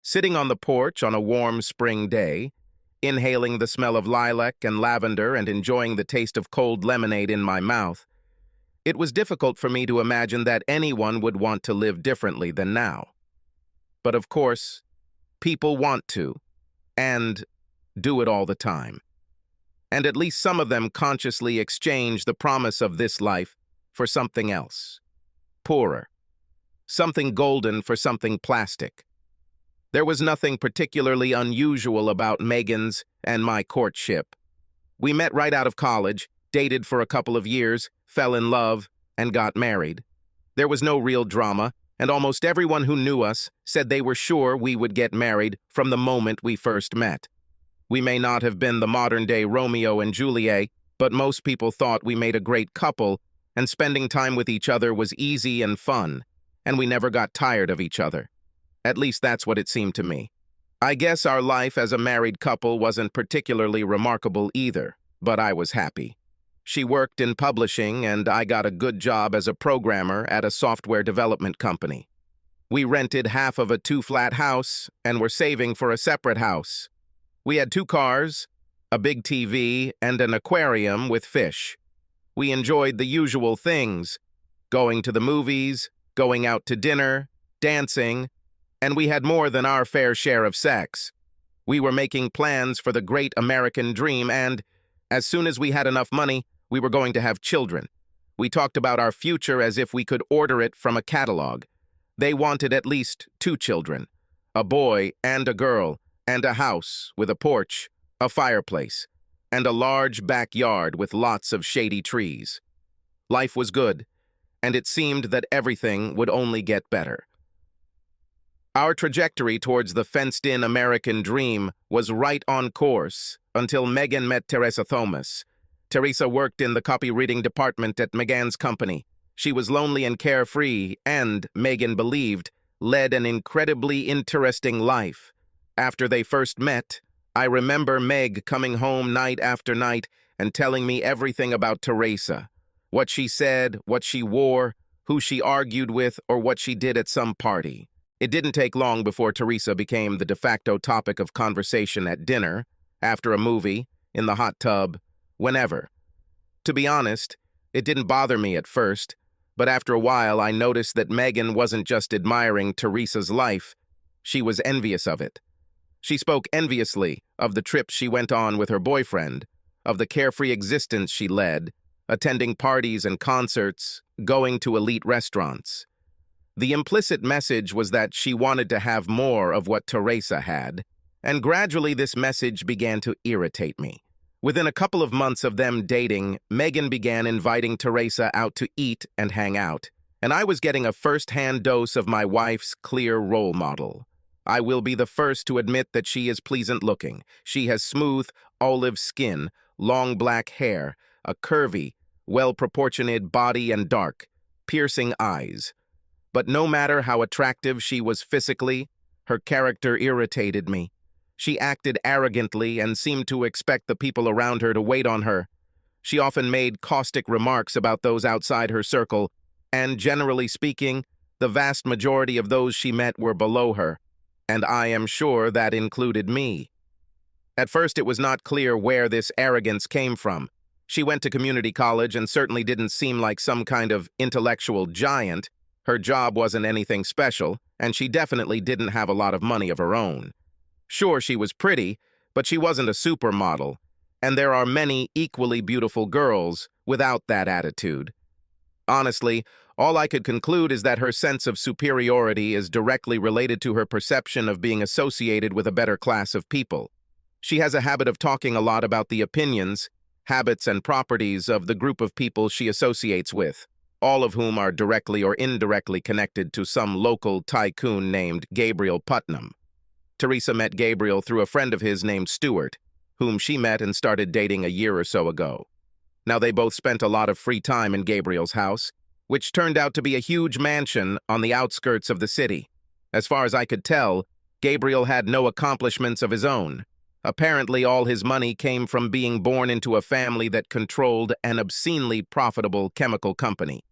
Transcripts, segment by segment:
Sitting on the porch on a warm spring day, inhaling the smell of lilac and lavender and enjoying the taste of cold lemonade in my mouth, it was difficult for me to imagine that anyone would want to live differently than now. But of course, people want to, and do it all the time. And at least some of them consciously exchange the promise of this life for something else. Poorer. Something golden for something plastic. There was nothing particularly unusual about Megan's and my courtship. We met right out of college, dated for a couple of years, fell in love, and got married. There was no real drama, and almost everyone who knew us said they were sure we would get married from the moment we first met. We may not have been the modern-day Romeo and Juliet, but most people thought we made a great couple, and spending time with each other was easy and fun, and we never got tired of each other. At least that's what it seemed to me. I guess our life as a married couple wasn't particularly remarkable either, but I was happy. She worked in publishing, and I got a good job as a programmer at a software development company. We rented half of a 2-flat house and were saving for a separate house. We had 2 cars, a big TV, and an aquarium with fish. We enjoyed the usual things, going to the movies, going out to dinner, dancing, and we had more than our fair share of sex. We were making plans for the great American dream, and as soon as we had enough money, we were going to have children. We talked about our future as if we could order it from a catalog. They wanted at least 2 children, a boy and a girl, and a house with a porch, a fireplace, and a large backyard with lots of shady trees. Life was good, and it seemed that everything would only get better. Our trajectory towards the fenced-in American dream was right on course until Megan met Teresa Thomas. Teresa worked in the copy-reading department at Megan's company. She was lonely and carefree and, Megan believed, led an incredibly interesting life. After they first met, I remember Meg coming home night after night and telling me everything about Teresa. What she said, what she wore, who she argued with, or what she did at some party. It didn't take long before Teresa became the de facto topic of conversation at dinner, after a movie, in the hot tub, whenever. To be honest, it didn't bother me at first, but after a while I noticed that Megan wasn't just admiring Teresa's life, she was envious of it. She spoke enviously of the trips she went on with her boyfriend, of the carefree existence she led, attending parties and concerts, going to elite restaurants. The implicit message was that she wanted to have more of what Teresa had, and gradually this message began to irritate me. Within a couple of months of them dating, Megan began inviting Teresa out to eat and hang out, and I was getting a first-hand dose of my wife's clear role model. I will be the first to admit that she is pleasant-looking. She has smooth, olive skin, long black hair, a curvy, well-proportioned body and dark, piercing eyes. But no matter how attractive she was physically, her character irritated me. She acted arrogantly and seemed to expect the people around her to wait on her. She often made caustic remarks about those outside her circle, and generally speaking, the vast majority of those she met were below her, and I am sure that included me. At first it was not clear where this arrogance came from. She went to community college and certainly didn't seem like some kind of intellectual giant. Her job wasn't anything special, and she definitely didn't have a lot of money of her own. Sure, she was pretty, but she wasn't a supermodel, and there are many equally beautiful girls without that attitude. Honestly, all I could conclude is that her sense of superiority is directly related to her perception of being associated with a better class of people. She has a habit of talking a lot about the opinions, habits, and properties of the group of people she associates with, all of whom are directly or indirectly connected to some local tycoon named Gabriel Putnam. Teresa met Gabriel through a friend of his named Stuart, whom she met and started dating a year or so ago. Now they both spent a lot of free time in Gabriel's house, which turned out to be a huge mansion on the outskirts of the city. As far as I could tell, Gabriel had no accomplishments of his own. Apparently all his money came from being born into a family that controlled an obscenely profitable chemical company.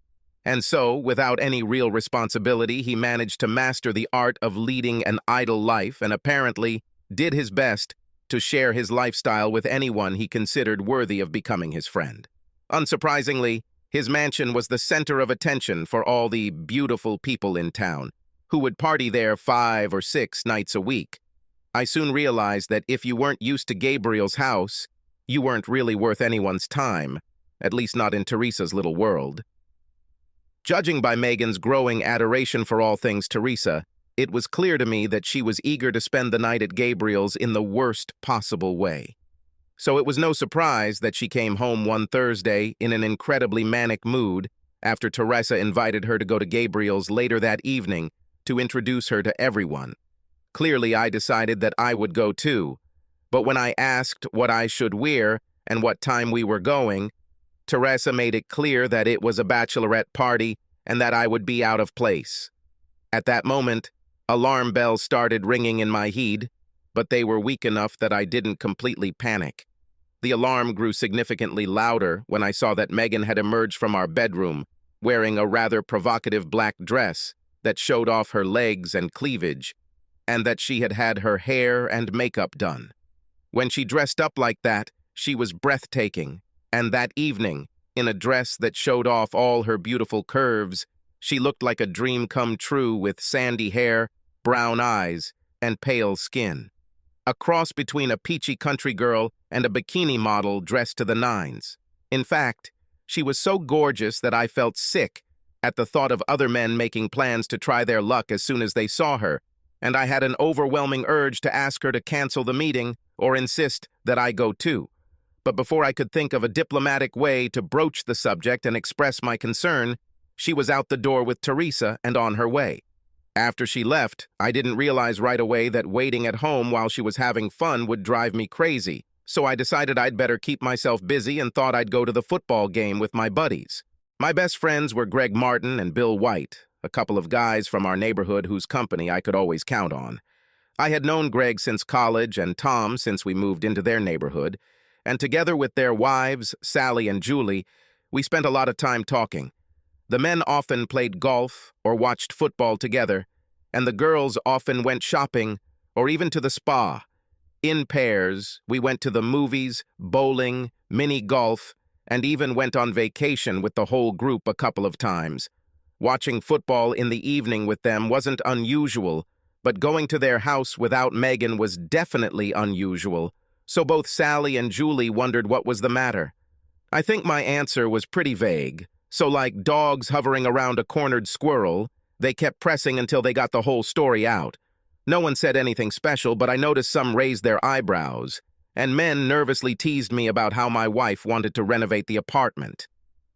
And so, without any real responsibility, he managed to master the art of leading an idle life and apparently did his best to share his lifestyle with anyone he considered worthy of becoming his friend. Unsurprisingly, his mansion was the center of attention for all the beautiful people in town, who would party there 5 or 6 nights a week. I soon realized that if you weren't used to Gabriel's house, you weren't really worth anyone's time, at least not in Teresa's little world. Judging by Megan's growing adoration for all things Teresa, it was clear to me that she was eager to spend the night at Gabriel's in the worst possible way. So it was no surprise that she came home one Thursday in an incredibly manic mood after Teresa invited her to go to Gabriel's later that evening to introduce her to everyone. Clearly, I decided that I would go too, but when I asked what I should wear and what time we were going, Teresa made it clear that it was a bachelorette party and that I would be out of place. At that moment, alarm bells started ringing in my head, but they were weak enough that I didn't completely panic. The alarm grew significantly louder when I saw that Megan had emerged from our bedroom, wearing a rather provocative black dress that showed off her legs and cleavage, and that she had had her hair and makeup done. When she dressed up like that, she was breathtaking, and that evening, in a dress that showed off all her beautiful curves, she looked like a dream come true with sandy hair, brown eyes, and pale skin. A cross between a peachy country girl and a bikini model dressed to the nines. In fact, she was so gorgeous that I felt sick at the thought of other men making plans to try their luck as soon as they saw her, and I had an overwhelming urge to ask her to cancel the meeting or insist that I go too. But before I could think of a diplomatic way to broach the subject and express my concern, she was out the door with Teresa and on her way. After she left, I didn't realize right away that waiting at home while she was having fun would drive me crazy, so I decided I'd better keep myself busy and thought I'd go to the football game with my buddies. My best friends were Greg Martin and Bill White, a couple of guys from our neighborhood whose company I could always count on. I had known Greg since college and Tom since we moved into their neighborhood, and together with their wives, Sally and Julie, we spent a lot of time talking. The men often played golf or watched football together, and the girls often went shopping or even to the spa. In pairs, we went to the movies, bowling, mini golf, and even went on vacation with the whole group a couple of times. Watching football in the evening with them wasn't unusual, but going to their house without Megan was definitely unusual, so both Sally and Julie wondered what was the matter. I think my answer was pretty vague, so like dogs hovering around a cornered squirrel, they kept pressing until they got the whole story out. No one said anything special, but I noticed some raised their eyebrows, and men nervously teased me about how my wife wanted to renovate the apartment.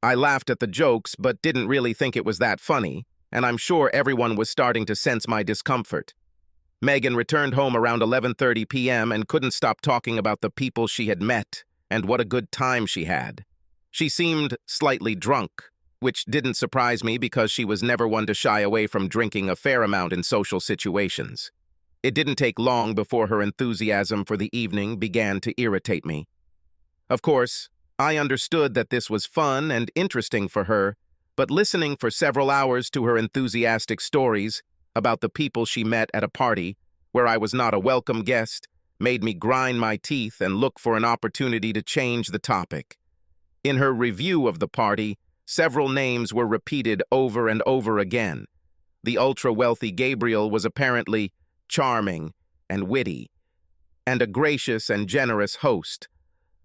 I laughed at the jokes, but didn't really think it was that funny, and I'm sure everyone was starting to sense my discomfort. Megan returned home around 11:30 p.m. and couldn't stop talking about the people she had met and what a good time she had. She seemed slightly drunk, which didn't surprise me because she was never one to shy away from drinking a fair amount in social situations. It didn't take long before her enthusiasm for the evening began to irritate me. Of course, I understood that this was fun and interesting for her, but listening for several hours to her enthusiastic stories about the people she met at a party where I was not a welcome guest made me grind my teeth and look for an opportunity to change the topic. In her review of the party, several names were repeated over and over again. The ultra-wealthy Gabriel was apparently charming and witty, and a gracious and generous host,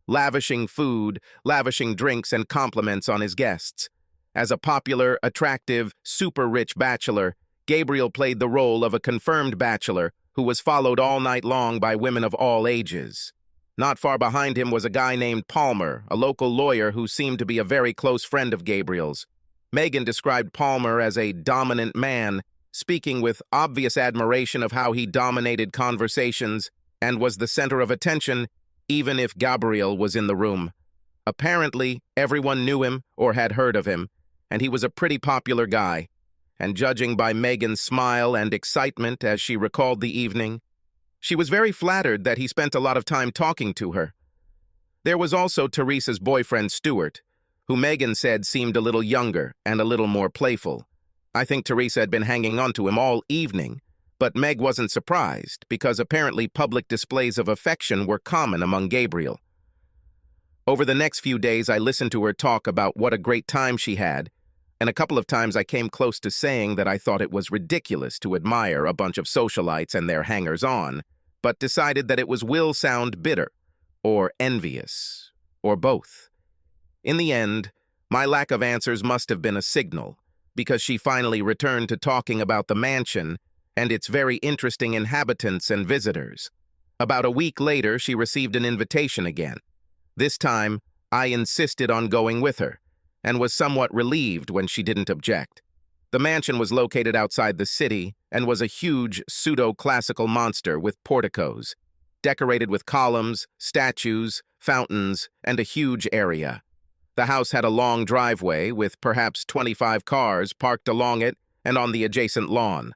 lavishing food, lavishing drinks and compliments on his guests. As a popular, attractive, super-rich bachelor, Gabriel played the role of a confirmed bachelor who was followed all night long by women of all ages. Not far behind him was a guy named Palmer, a local lawyer who seemed to be a very close friend of Gabriel's. Megan described Palmer as a dominant man, speaking with obvious admiration of how he dominated conversations and was the center of attention, even if Gabriel was in the room. Apparently, everyone knew him or had heard of him, and he was a pretty popular guy. And judging by Megan's smile and excitement as she recalled the evening, she was very flattered that he spent a lot of time talking to her. There was also Teresa's boyfriend, Stuart, who Megan said seemed a little younger and a little more playful. I think Teresa had been hanging on to him all evening, but Meg wasn't surprised because apparently public displays of affection were common among Gabriel. Over the next few days, I listened to her talk about what a great time she had, and a couple of times I came close to saying that I thought it was ridiculous to admire a bunch of socialites and their hangers-on, but decided that it will sound bitter, or envious, or both. In the end, my lack of answers must have been a signal, because she finally returned to talking about the mansion and its very interesting inhabitants and visitors. About a week later, she received an invitation again. This time, I insisted on going with her, and was somewhat relieved when she didn't object. The mansion was located outside the city and was a huge pseudo-classical monster with porticos, decorated with columns, statues, fountains, and a huge area. The house had a long driveway with perhaps 25 cars parked along it and on the adjacent lawn.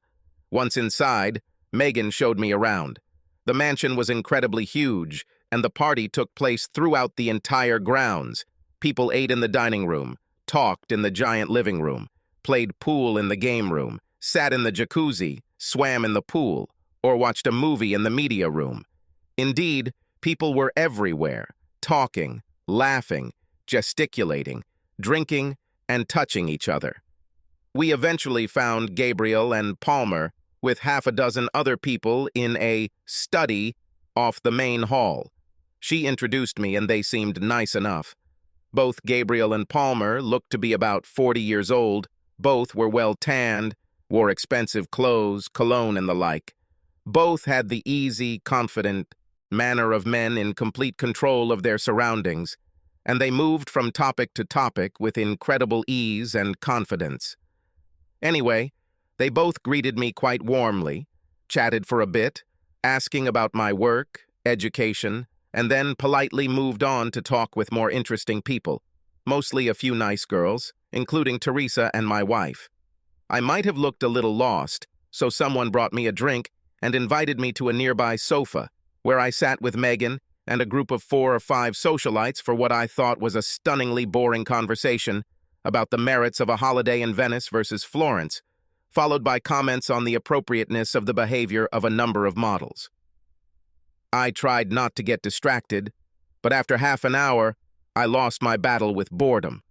Once inside, Megan showed me around. The mansion was incredibly huge, and the party took place throughout the entire grounds. People ate in the dining room, talked in the giant living room, played pool in the game room, sat in the jacuzzi, swam in the pool, or watched a movie in the media room. Indeed, people were everywhere, talking, laughing, gesticulating, drinking, and touching each other. We eventually found Gabriel and Palmer with half a dozen other people in a study off the main hall. She introduced me and they seemed nice enough. Both Gabriel and Palmer looked to be about 40 years old. Both were well tanned, wore expensive clothes, cologne and the like. Both had the easy, confident manner of men in complete control of their surroundings, and they moved from topic to topic with incredible ease and confidence. Anyway, they both greeted me quite warmly, chatted for a bit, asking about my work, education, and then politely moved on to talk with more interesting people, mostly a few nice girls, including Teresa and my wife. I might have looked a little lost, so someone brought me a drink and invited me to a nearby sofa, where I sat with Megan and a group of 4 or 5 socialites for what I thought was a stunningly boring conversation about the merits of a holiday in Venice versus Florence, followed by comments on the appropriateness of the behavior of a number of models. I tried not to get distracted, but after half an hour, I lost my battle with boredom.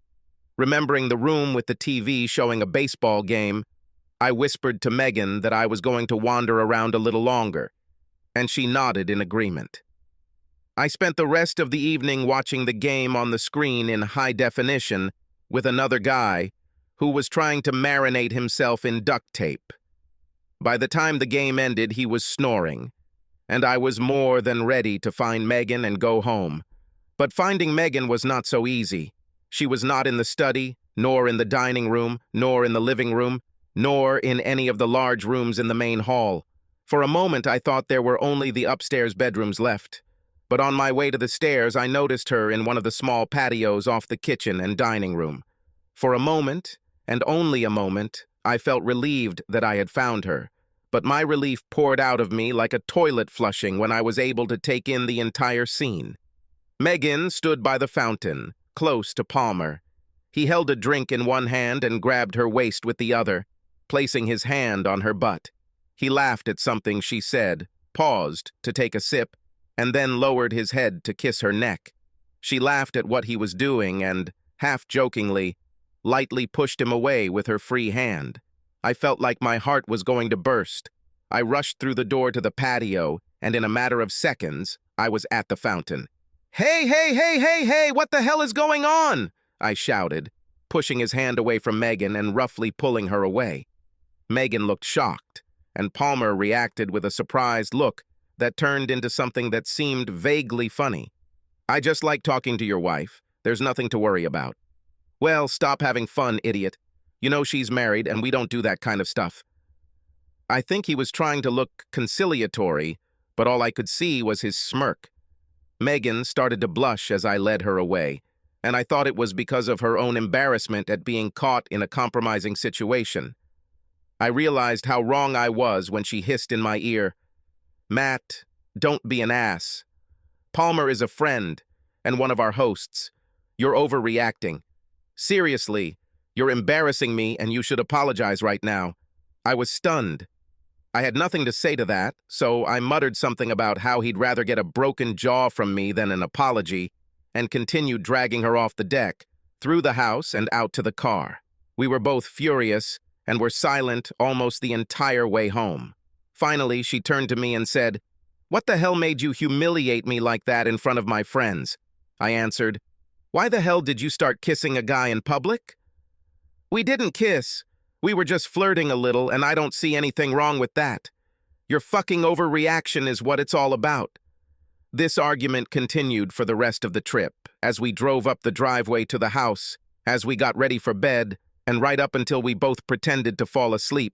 Remembering the room with the TV showing a baseball game, I whispered to Megan that I was going to wander around a little longer, and she nodded in agreement. I spent the rest of the evening watching the game on the screen in high definition with another guy who was trying to marinate himself in duct tape. By the time the game ended, he was snoring, and I was more than ready to find Megan and go home. But finding Megan was not so easy. She was not in the study, nor in the dining room, nor in the living room, nor in any of the large rooms in the main hall. For a moment, I thought there were only the upstairs bedrooms left. But on my way to the stairs, I noticed her in one of the small patios off the kitchen and dining room. For a moment, and only a moment, I felt relieved that I had found her. But my relief poured out of me like a toilet flushing when I was able to take in the entire scene. Megan stood by the fountain, close to Palmer. He held a drink in one hand and grabbed her waist with the other, placing his hand on her butt. He laughed at something she said, paused to take a sip, and then lowered his head to kiss her neck. She laughed at what he was doing and, half-jokingly, lightly pushed him away with her free hand. I felt like my heart was going to burst. I rushed through the door to the patio, and in a matter of seconds, I was at the fountain. "Hey, hey, hey, hey, hey, what the hell is going on?" I shouted, pushing his hand away from Megan and roughly pulling her away. Megan looked shocked, and Palmer reacted with a surprised look that turned into something that seemed vaguely funny. "I just like talking to your wife. There's nothing to worry about." "Well, stop having fun, idiot. You know she's married, and we don't do that kind of stuff." I think he was trying to look conciliatory, but all I could see was his smirk. Megan started to blush as I led her away, and I thought it was because of her own embarrassment at being caught in a compromising situation. I realized how wrong I was when she hissed in my ear, "Matt, don't be an ass. Palmer is a friend and one of our hosts. You're overreacting. Seriously, you're embarrassing me and you should apologize right now. I was stunned. I had nothing to say to that, so I muttered something about how he'd rather get a broken jaw from me than an apology, and continued dragging her off the deck, through the house and out to the car. We were both furious and were silent almost the entire way home. Finally, she turned to me and said, "What the hell made you humiliate me like that in front of my friends?" I answered, "Why the hell did you start kissing a guy in public?" "We didn't kiss. We were just flirting a little, and I don't see anything wrong with that. Your fucking overreaction is what it's all about." This argument continued for the rest of the trip, as we drove up the driveway to the house, as we got ready for bed, and right up until we both pretended to fall asleep.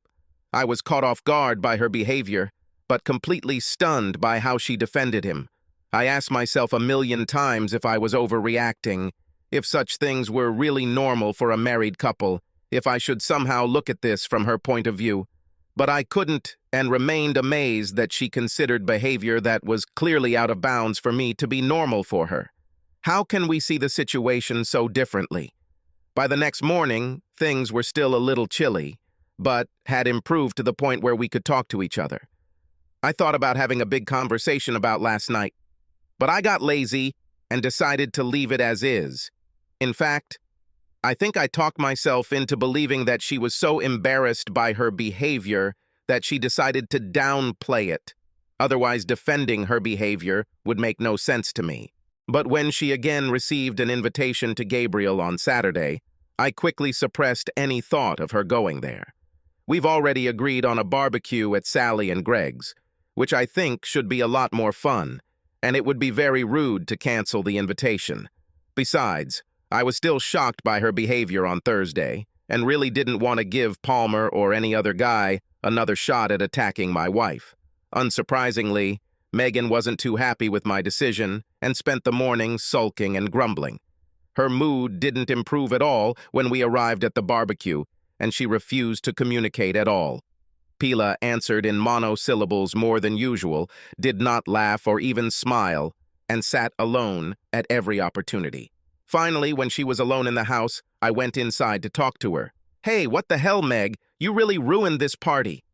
I was caught off guard by her behavior, but completely stunned by how she defended him. I asked myself 1,000,000 times if I was overreacting, if such things were really normal for a married couple, if I should somehow look at this from her point of view. But I couldn't, and remained amazed that she considered behavior that was clearly out of bounds for me to be normal for her. How can we see the situation so differently? By the next morning, things were still a little chilly, but had improved to the point where we could talk to each other. I thought about having a big conversation about last night, but I got lazy and decided to leave it as is. In fact, I think I talked myself into believing that she was so embarrassed by her behavior that she decided to downplay it. Otherwise, defending her behavior would make no sense to me. But when she again received an invitation to Gabriel on Saturday, I quickly suppressed any thought of her going there. We've already agreed on a barbecue at Sally and Greg's, which I think should be a lot more fun, and it would be very rude to cancel the invitation. Besides, I was still shocked by her behavior on Thursday, and really didn't want to give Palmer or any other guy another shot at attacking my wife. Unsurprisingly, Megan wasn't too happy with my decision and spent the morning sulking and grumbling. Her mood didn't improve at all when we arrived at the barbecue, and she refused to communicate at all. Pila answered in monosyllables more than usual, did not laugh or even smile, and sat alone at every opportunity. Finally, when she was alone in the house, I went inside to talk to her. "Hey, what the hell, Meg? You really ruined this party."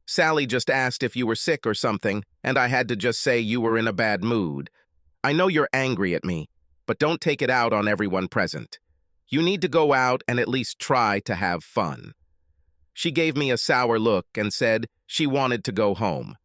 "Sally just asked if you were sick or something, and I had to just say you were in a bad mood. I know you're angry at me, but don't take it out on everyone present. You need to go out and at least try to have fun." She gave me a sour look and said she wanted to go home.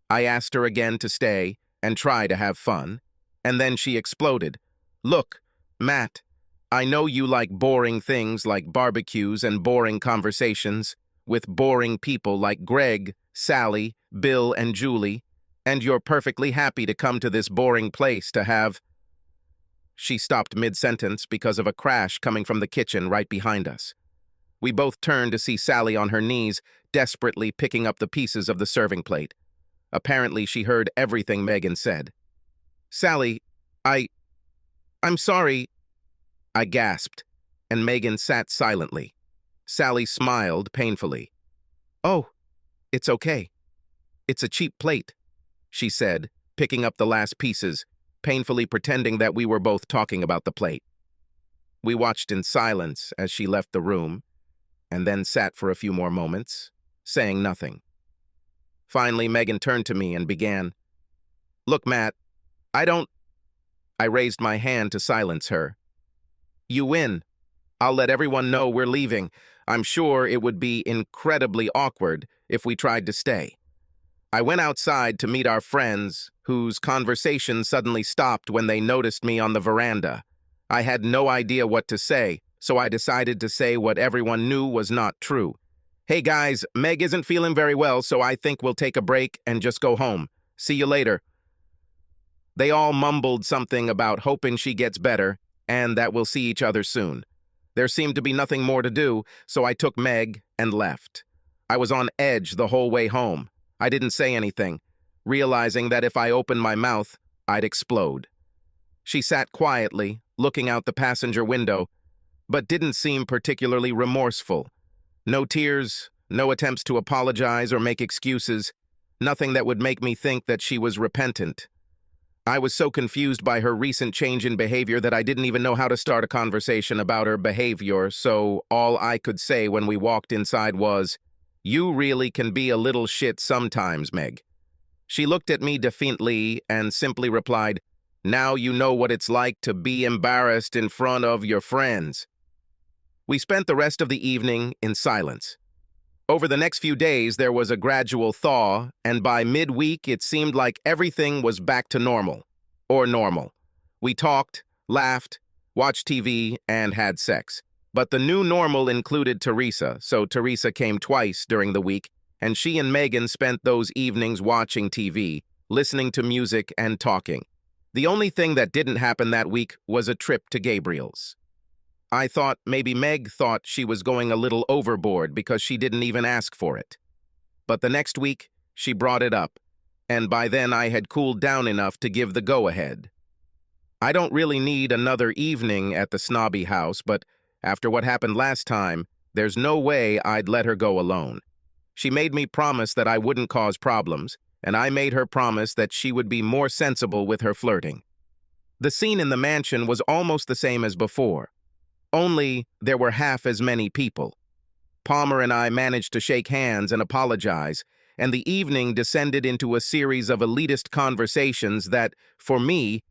I asked her again to stay and try to have fun, and then she exploded. "Look, Matt, I know you like boring things like barbecues and boring conversations with boring people like Greg, Sally, Bill, and Julie, and you're perfectly happy to come to this boring place to have—" She stopped mid-sentence because of a crash coming from the kitchen right behind us. We both turned to see Sally on her knees, desperately picking up the pieces of the serving plate. Apparently, she heard everything Megan said. "Sally, I'm sorry," I gasped, and Megan sat silently. Sally smiled painfully. "Oh, it's okay. It's a cheap plate," she said, picking up the last pieces, painfully pretending that we were both talking about the plate. We watched in silence as she left the room, and then sat for a few more moments, saying nothing. Finally, Megan turned to me and began, "Look, Matt, I raised my hand to silence her. "You win. I'll let everyone know we're leaving. I'm sure it would be incredibly awkward if we tried to stay." I went outside to meet our friends, whose conversation suddenly stopped when they noticed me on the veranda. I had no idea what to say, so I decided to say what everyone knew was not true. "Hey guys, Meg isn't feeling very well, so I think we'll take a break and just go home. See you later." They all mumbled something about hoping she gets better and that we'll see each other soon. There seemed to be nothing more to do, so I took Meg and left. I was on edge the whole way home. I didn't say anything, realizing that if I opened my mouth, I'd explode. She sat quietly, looking out the passenger window, but didn't seem particularly remorseful. No tears, no attempts to apologize or make excuses, nothing that would make me think that she was repentant. I was so confused by her recent change in behavior that I didn't even know how to start a conversation about her behavior, so all I could say when we walked inside was, "You really can be a little shit sometimes, Meg." She looked at me defiantly and simply replied, "Now you know what it's like to be embarrassed in front of your friends." We spent the rest of the evening in silence. Over the next few days, there was a gradual thaw, and by midweek, it seemed like everything was back to normal. Or normal. We talked, laughed, watched TV, and had sex. But the new normal included Teresa, so Teresa came twice during the week, and she and Megan spent those evenings watching TV, listening to music, and talking. The only thing that didn't happen that week was a trip to Gabriel's. I thought maybe Meg thought she was going a little overboard because she didn't even ask for it. But the next week, she brought it up, and by then I had cooled down enough to give the go-ahead. I don't really need another evening at the snobby house, but after what happened last time, there's no way I'd let her go alone. She made me promise that I wouldn't cause problems, and I made her promise that she would be more sensible with her flirting. The scene in the mansion was almost the same as before. Only there were half as many people. Palmer and I managed to shake hands and apologize, and the evening descended into a series of elitist conversations that, for me,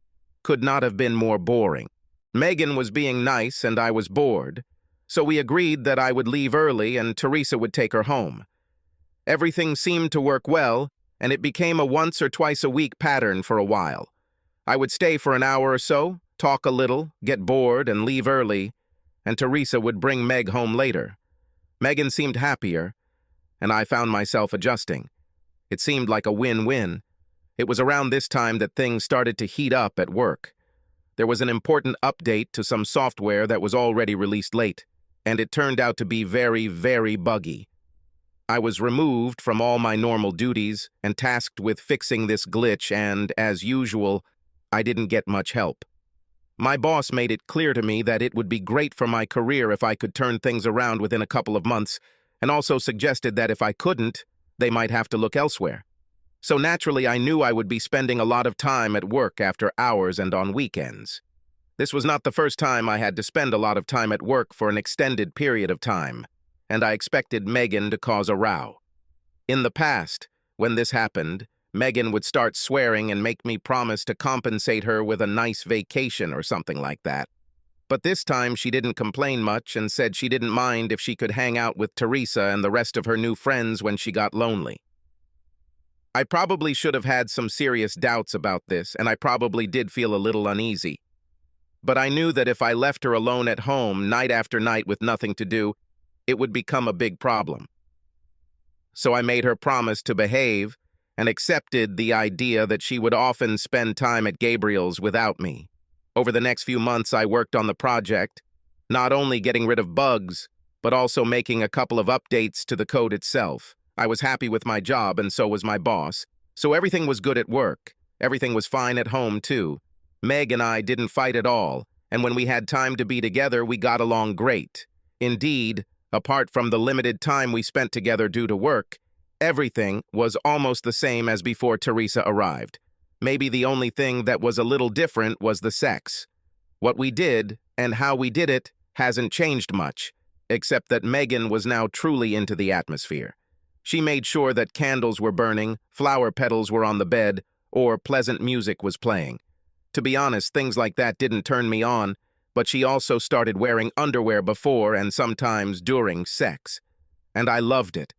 could not have been more boring. Megan was being nice and I was bored, so we agreed that I would leave early and Teresa would take her home. Everything seemed to work well, and it became a once or twice a week pattern for a while. I would stay for an hour or so, talk a little, get bored, and leave early, and Teresa would bring Meg home later. Megan seemed happier, and I found myself adjusting. It seemed like a win-win. It was around this time that things started to heat up at work. There was an important update to some software that was already released late, and it turned out to be very, very buggy. I was removed from all my normal duties and tasked with fixing this glitch, and, as usual, I didn't get much help. My boss made it clear to me that it would be great for my career if I could turn things around within a couple of months, and also suggested that if I couldn't, they might have to look elsewhere. So naturally, I knew I would be spending a lot of time at work after hours and on weekends. This was not the first time I had to spend a lot of time at work for an extended period of time, and I expected Megan to cause a row. In the past, when this happened, Megan would start swearing and make me promise to compensate her with a nice vacation or something like that. But this time she didn't complain much and said she didn't mind if she could hang out with Teresa and the rest of her new friends when she got lonely. I probably should have had some serious doubts about this, and I probably did feel a little uneasy. But I knew that if I left her alone at home night after night with nothing to do, it would become a big problem. So I made her promise to behave and accepted the idea that she would often spend time at Gabriel's without me. Over the next few months, I worked on the project, not only getting rid of bugs, but also making a couple of updates to the code itself. I was happy with my job, and so was my boss, so everything was good at work. Everything was fine at home, too. Meg and I didn't fight at all, and when we had time to be together, we got along great. Indeed, apart from the limited time we spent together due to work, everything was almost the same as before Teresa arrived. Maybe the only thing that was a little different was the sex. What we did and how we did it hasn't changed much, except that Megan was now truly into the atmosphere. She made sure that candles were burning, flower petals were on the bed, or pleasant music was playing. To be honest, things like that didn't turn me on, but she also started wearing underwear before and sometimes during sex. And I loved it.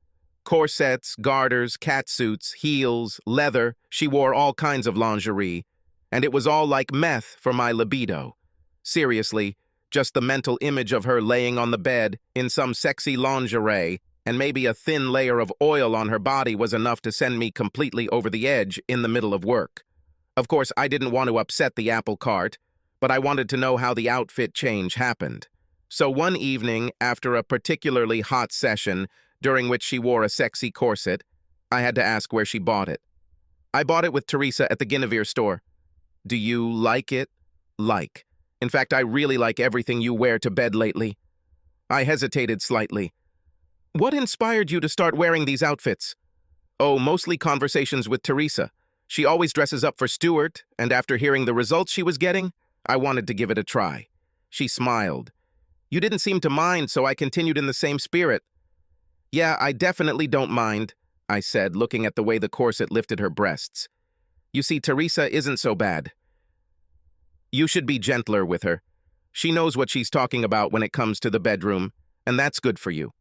Corsets, garters, catsuits, heels, leather, she wore all kinds of lingerie, and it was all like meth for my libido. Seriously, just the mental image of her laying on the bed in some sexy lingerie and maybe a thin layer of oil on her body was enough to send me completely over the edge in the middle of work. Of course, I didn't want to upset the apple cart, but I wanted to know how the outfit change happened. So one evening, after a particularly hot session, during which she wore a sexy corset, I had to ask where she bought it. I bought it with Teresa at the Guinevere store. Do you like it? Like. In fact, I really like everything you wear to bed lately. I hesitated slightly. What inspired you to start wearing these outfits? Oh, mostly conversations with Teresa. She always dresses up for Stuart, and after hearing the results she was getting, I wanted to give it a try. She smiled. You didn't seem to mind, so I continued in the same spirit. Yeah, I definitely don't mind, I said, looking at the way the corset lifted her breasts. You see, Teresa isn't so bad. You should be gentler with her. She knows what she's talking about when it comes to the bedroom, and that's good for you.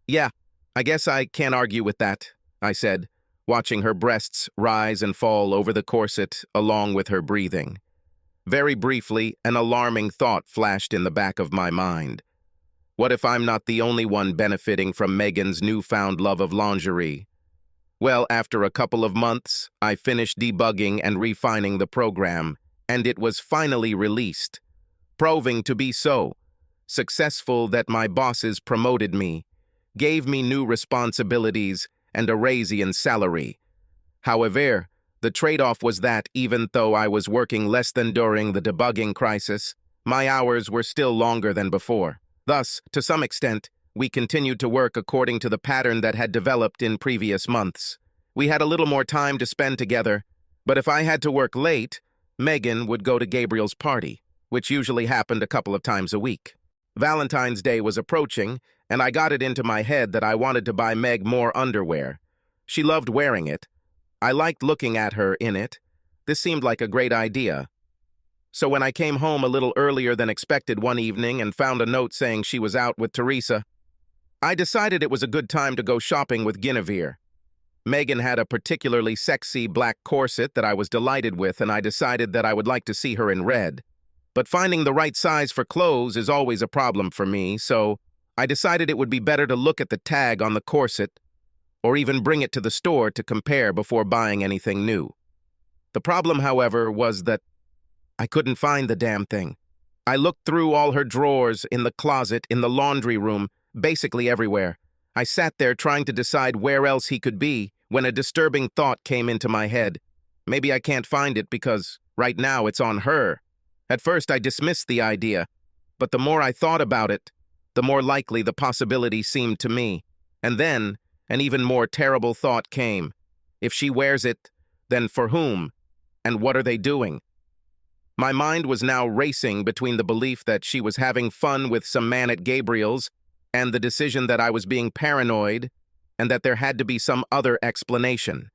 Yeah, I guess I can't argue with that, I said, watching her breasts rise and fall over the corset along with her breathing. Very briefly, an alarming thought flashed in the back of my mind. What if I'm not the only one benefiting from Megan's newfound love of lingerie? Well, after a couple of months, I finished debugging and refining the program, and it was finally released, proving to be so successful that my bosses promoted me, gave me new responsibilities, and a raise in salary. However, the trade-off was that even though I was working less than during the debugging crisis, my hours were still longer than before. Thus, to some extent, we continued to work according to the pattern that had developed in previous months. We had a little more time to spend together, but if I had to work late, Megan would go to Gabriel's party, which usually happened a couple of times a week. Valentine's Day was approaching, and I got it into my head that I wanted to buy Meg more underwear. She loved wearing it. I liked looking at her in it. This seemed like a great idea. So when I came home a little earlier than expected one evening and found a note saying she was out with Teresa, I decided it was a good time to go shopping with Guinevere. Megan had a particularly sexy black corset that I was delighted with, and I decided that I would like to see her in red. But finding the right size for clothes is always a problem for me, so I decided it would be better to look at the tag on the corset or even bring it to the store to compare before buying anything new. The problem, however, was that I couldn't find the damn thing. I looked through all her drawers, in the closet, in the laundry room, basically everywhere. I sat there trying to decide where else he could be when a disturbing thought came into my head. Maybe I can't find it because right now it's on her. At first I dismissed the idea, but the more I thought about it, the more likely the possibility seemed to me. And then an even more terrible thought came. If she wears it, then for whom? And what are they doing? My mind was now racing between the belief that she was having fun with some man at Gabriel's and the decision that I was being paranoid and that there had to be some other explanation.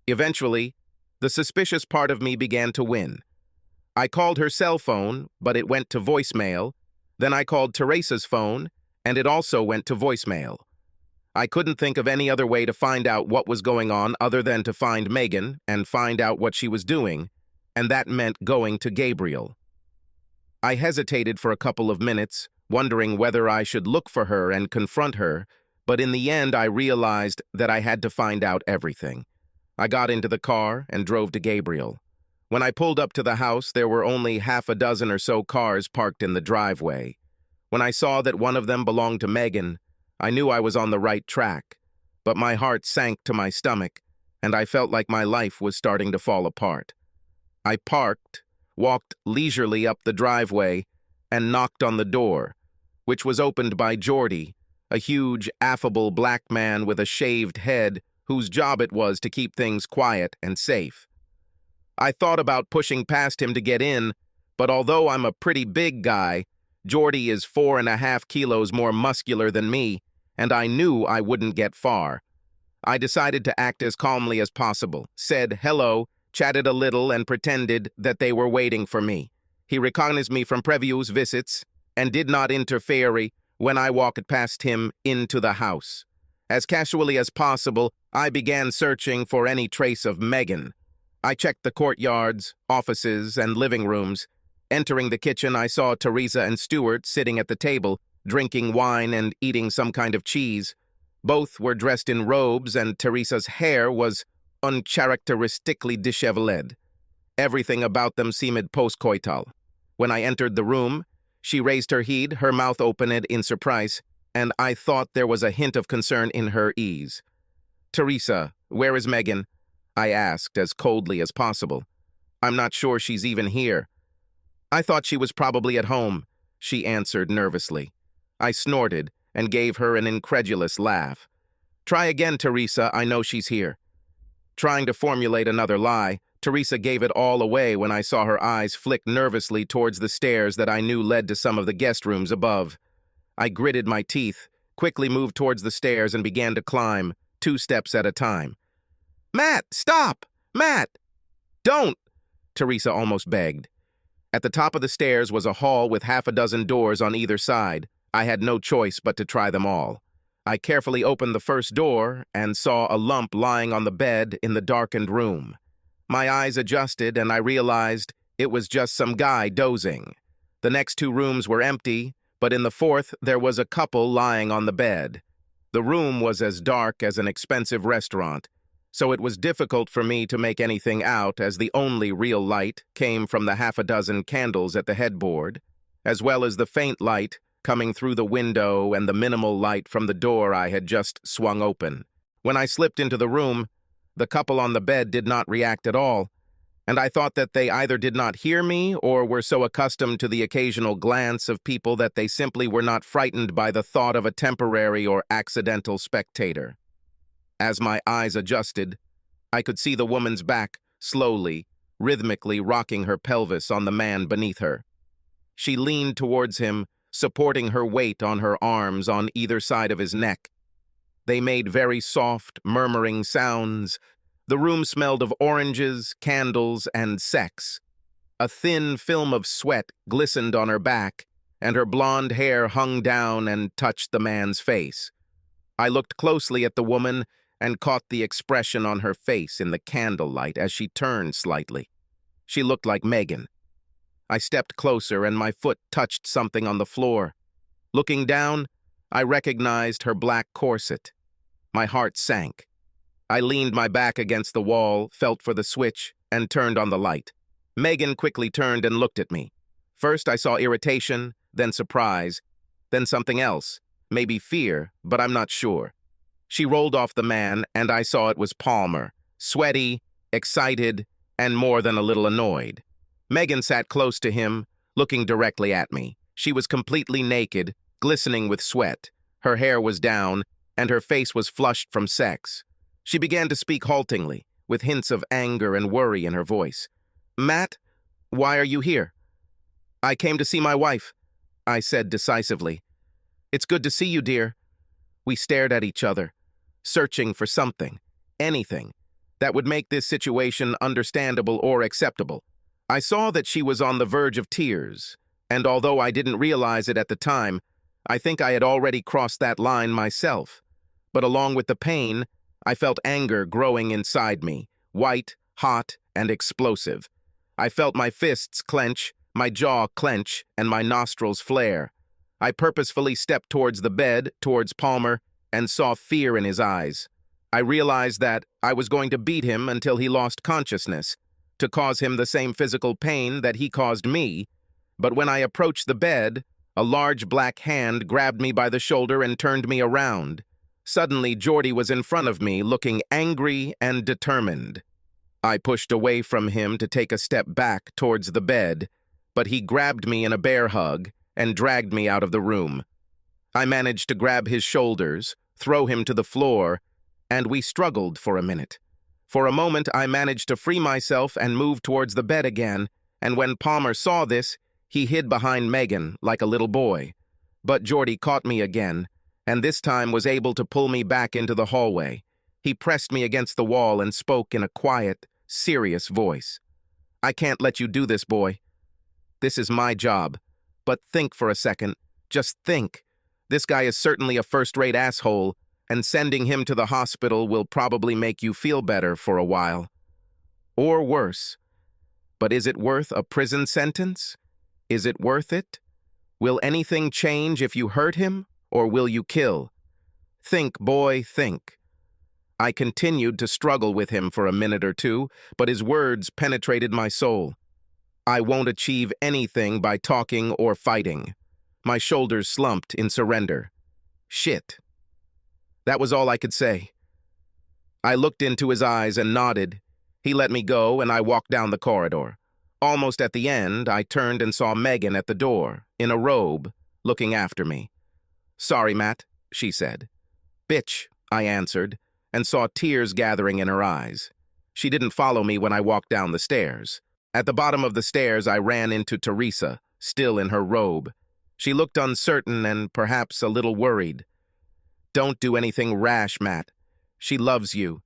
Eventually, the suspicious part of me began to win. I called her cell phone, but it went to voicemail. Then I called Teresa's phone, and it also went to voicemail. I couldn't think of any other way to find out what was going on other than to find Megan and find out what she was doing, and that meant going to Gabriel. I hesitated for a couple of minutes, wondering whether I should look for her and confront her, but in the end I realized that I had to find out everything. I got into the car and drove to Gabriel. When I pulled up to the house, there were only half a dozen or so cars parked in the driveway. When I saw that one of them belonged to Megan, I knew I was on the right track, but my heart sank to my stomach, and I felt like my life was starting to fall apart. I parked, walked leisurely up the driveway, and knocked on the door, which was opened by Geordie, a huge, affable black man with a shaved head whose job it was to keep things quiet and safe. I thought about pushing past him to get in, but although I'm a pretty big guy, Geordie is 4.5 kilos more muscular than me, and I knew I wouldn't get far. I decided to act as calmly as possible, said hello, chatted a little, and pretended that they were waiting for me. He recognized me from previous visits and did not interfere when I walked past him into the house. As casually as possible, I began searching for any trace of Megan. I checked the courtyards, offices, and living rooms. Entering the kitchen, I saw Teresa and Stuart sitting at the table, drinking wine and eating some kind of cheese. Both were dressed in robes, and Teresa's hair was uncharacteristically disheveled. Everything about them seemed postcoital. When I entered the room, she raised her head, her mouth opened in surprise, and I thought there was a hint of concern in her eyes. "Teresa, where is Megan?" I asked as coldly as possible. "I'm not sure she's even here." "I thought she was probably at home," she answered nervously. I snorted and gave her an incredulous laugh. "Try again, Teresa, I know she's here." Trying to formulate another lie, Teresa gave it all away when I saw her eyes flick nervously towards the stairs that I knew led to some of the guest rooms above. I gritted my teeth, quickly moved towards the stairs and began to climb, 2 steps at a time. "Matt, stop! Matt! Don't!" Teresa almost begged. At the top of the stairs was a hall with half a dozen doors on either side. I had no choice but to try them all. I carefully opened the first door and saw a lump lying on the bed in the darkened room. My eyes adjusted and I realized it was just some guy dozing. The next 2 rooms were empty, but in the fourth there was a couple lying on the bed. The room was as dark as an expensive restaurant, so it was difficult for me to make anything out as the only real light came from the half a dozen candles at the headboard, as well as the faint light coming through the window and the minimal light from the door I had just swung open. When I slipped into the room, the couple on the bed did not react at all, and I thought that they either did not hear me or were so accustomed to the occasional glance of people that they simply were not frightened by the thought of a temporary or accidental spectator. As my eyes adjusted, I could see the woman's back, slowly, rhythmically rocking her pelvis on the man beneath her. She leaned towards him, supporting her weight on her arms on either side of his neck. They made very soft, murmuring sounds. The room smelled of oranges, candles, and sex. A thin film of sweat glistened on her back, and her blonde hair hung down and touched the man's face. I looked closely at the woman and caught the expression on her face in the candlelight as she turned slightly. She looked like Megan. I stepped closer and my foot touched something on the floor. Looking down, I recognized her black corset. My heart sank. I leaned my back against the wall, felt for the switch, and turned on the light. Megan quickly turned and looked at me. First I saw irritation, then surprise, then something else, maybe fear, but I'm not sure. She rolled off the man, and I saw it was Palmer, sweaty, excited, and more than a little annoyed. Megan sat close to him, looking directly at me. She was completely naked, glistening with sweat. Her hair was down, and her face was flushed from sex. She began to speak haltingly, with hints of anger and worry in her voice. "Matt, why are you here?" "I came to see my wife," I said decisively. "It's good to see you, dear." We stared at each other, searching for something, anything, that would make this situation understandable or acceptable. I saw that she was on the verge of tears, and although I didn't realize it at the time, I think I had already crossed that line myself. But along with the pain, I felt anger growing inside me, white, hot, and explosive. I felt my fists clench, my jaw clench, and my nostrils flare. I purposefully stepped towards the bed, towards Palmer, and saw fear in his eyes. I realized that I was going to beat him until he lost consciousness, to cause him the same physical pain that he caused me. But when I approached the bed, a large black hand grabbed me by the shoulder and turned me around. Suddenly, Jordy was in front of me, looking angry and determined. I pushed away from him to take a step back towards the bed, but he grabbed me in a bear hug and dragged me out of the room. I managed to grab his shoulders, throw him to the floor, and we struggled for a minute. For a moment, I managed to free myself and move towards the bed again, and when Palmer saw this, he hid behind Megan like a little boy. But Jordy caught me again, and this time was able to pull me back into the hallway. He pressed me against the wall and spoke in a quiet, serious voice. "I can't let you do this, boy. This is my job. But think for a second. Just think. This guy is certainly a first-rate asshole, and sending him to the hospital will probably make you feel better for a while. Or worse. But is it worth a prison sentence? Is it worth it? Will anything change if you hurt him, or will you kill? Think, boy, think." I continued to struggle with him for a minute or two, but his words penetrated my soul. I won't achieve anything by talking or fighting. My shoulders slumped in surrender. Shit. That was all I could say. I looked into his eyes and nodded. He let me go, and I walked down the corridor. Almost at the end, I turned and saw Megan at the door, in a robe, looking after me. "Sorry, Matt," she said. "Bitch," I answered, and saw tears gathering in her eyes. She didn't follow me when I walked down the stairs. At the bottom of the stairs, I ran into Teresa, still in her robe. She looked uncertain and perhaps a little worried. "Don't do anything rash, Matt. She loves you.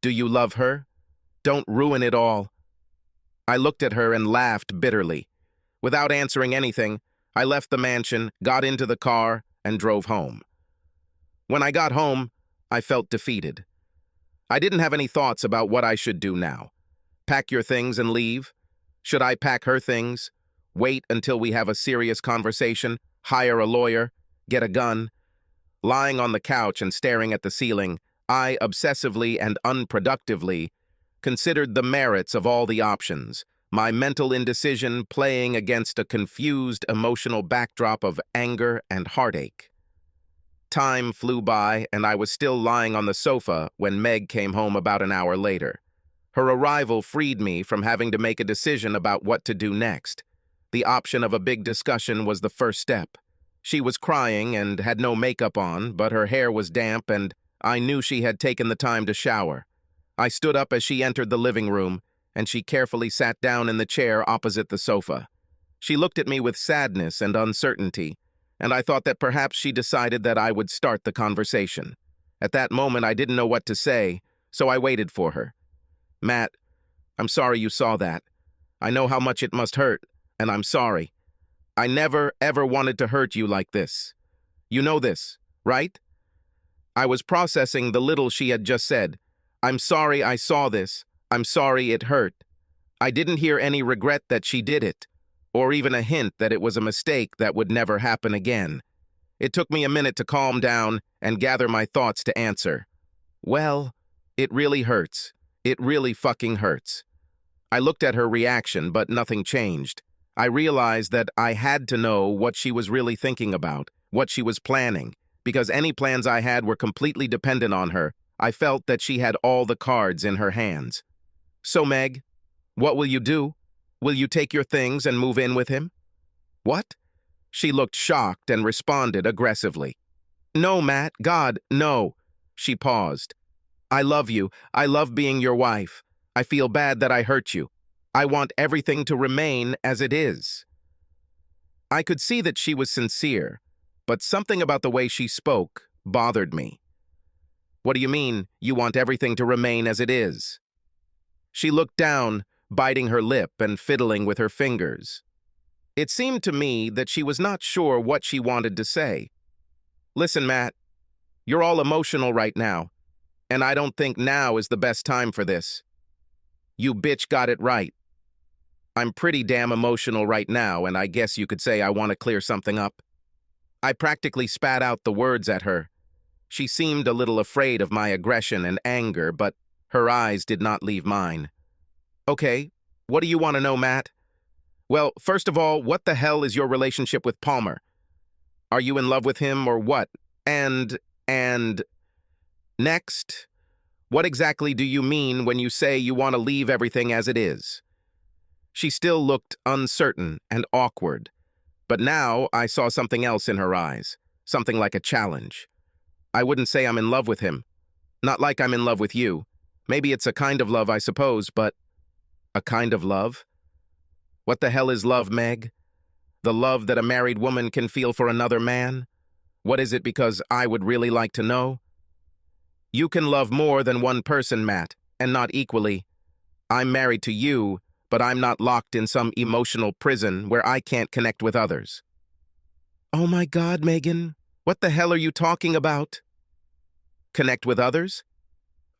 Do you love her? Don't ruin it all." I looked at her and laughed bitterly. Without answering anything, I left the mansion, got into the car, and drove home. When I got home, I felt defeated. I didn't have any thoughts about what I should do now. Pack your things and leave? Should I pack her things? Wait until we have a serious conversation? Hire a lawyer? Get a gun? Lying on the couch and staring at the ceiling, I obsessively and unproductively considered the merits of all the options, my mental indecision playing against a confused emotional backdrop of anger and heartache. Time flew by, and I was still lying on the sofa when Meg came home about an hour later. Her arrival freed me from having to make a decision about what to do next. The option of a big discussion was the first step. She was crying and had no makeup on, but her hair was damp, and I knew she had taken the time to shower. I stood up as she entered the living room, and she carefully sat down in the chair opposite the sofa. She looked at me with sadness and uncertainty, and I thought that perhaps she decided that I would start the conversation. At that moment, I didn't know what to say, so I waited for her. "Matt, I'm sorry you saw that. I know how much it must hurt, and I'm sorry. I never, ever wanted to hurt you like this. You know this, right?" I was processing the little she had just said. "I'm sorry I saw this. I'm sorry it hurt." I didn't hear any regret that she did it, or even a hint that it was a mistake that would never happen again. It took me a minute to calm down and gather my thoughts to answer. "Well, it really hurts. It really fucking hurts." I looked at her reaction, but nothing changed. I realized that I had to know what she was really thinking about, what she was planning, because any plans I had were completely dependent on her. I felt that she had all the cards in her hands. "So, Meg, what will you do? Will you take your things and move in with him?" "What?" She looked shocked and responded aggressively. "No, Matt, God, no." She paused. "I love you. I love being your wife. I feel bad that I hurt you. I want everything to remain as it is." I could see that she was sincere, but something about the way she spoke bothered me. "What do you mean, you want everything to remain as it is?" She looked down, biting her lip and fiddling with her fingers. It seemed to me that she was not sure what she wanted to say. "Listen, Matt, you're all emotional right now, and I don't think now is the best time for this. You bitch got it right. I'm pretty damn emotional right now, and I guess you could say I want to clear something up." I practically spat out the words at her. She seemed a little afraid of my aggression and anger, but her eyes did not leave mine. "Okay, what do you want to know, Matt?" "Well, first of all, what the hell is your relationship with Palmer? Are you in love with him or what? And next, what exactly do you mean when you say you want to leave everything as it is?" She still looked uncertain and awkward, but now I saw something else in her eyes, something like a challenge. "I wouldn't say I'm in love with him. Not like I'm in love with you. Maybe it's a kind of love, I suppose, but..." "A kind of love? What the hell is love, Meg? The love that a married woman can feel for another man? What is it, because I would really like to know?" "You can love more than one person, Matt, and not equally. I'm married to you, but I'm not locked in some emotional prison where I can't connect with others." "Oh my God, Megan, what the hell are you talking about?" "Connect with others?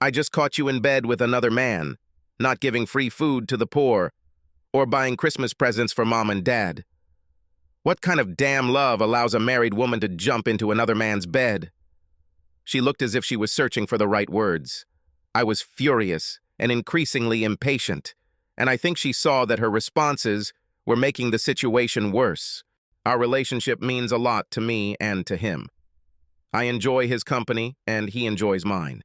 I just caught you in bed with another man, not giving free food to the poor, or buying Christmas presents for mom and dad. What kind of damn love allows a married woman to jump into another man's bed?" She looked as if she was searching for the right words. I was furious and increasingly impatient, and I think she saw that her responses were making the situation worse. Our relationship means a lot to me and to him. I enjoy his company, and he enjoys mine.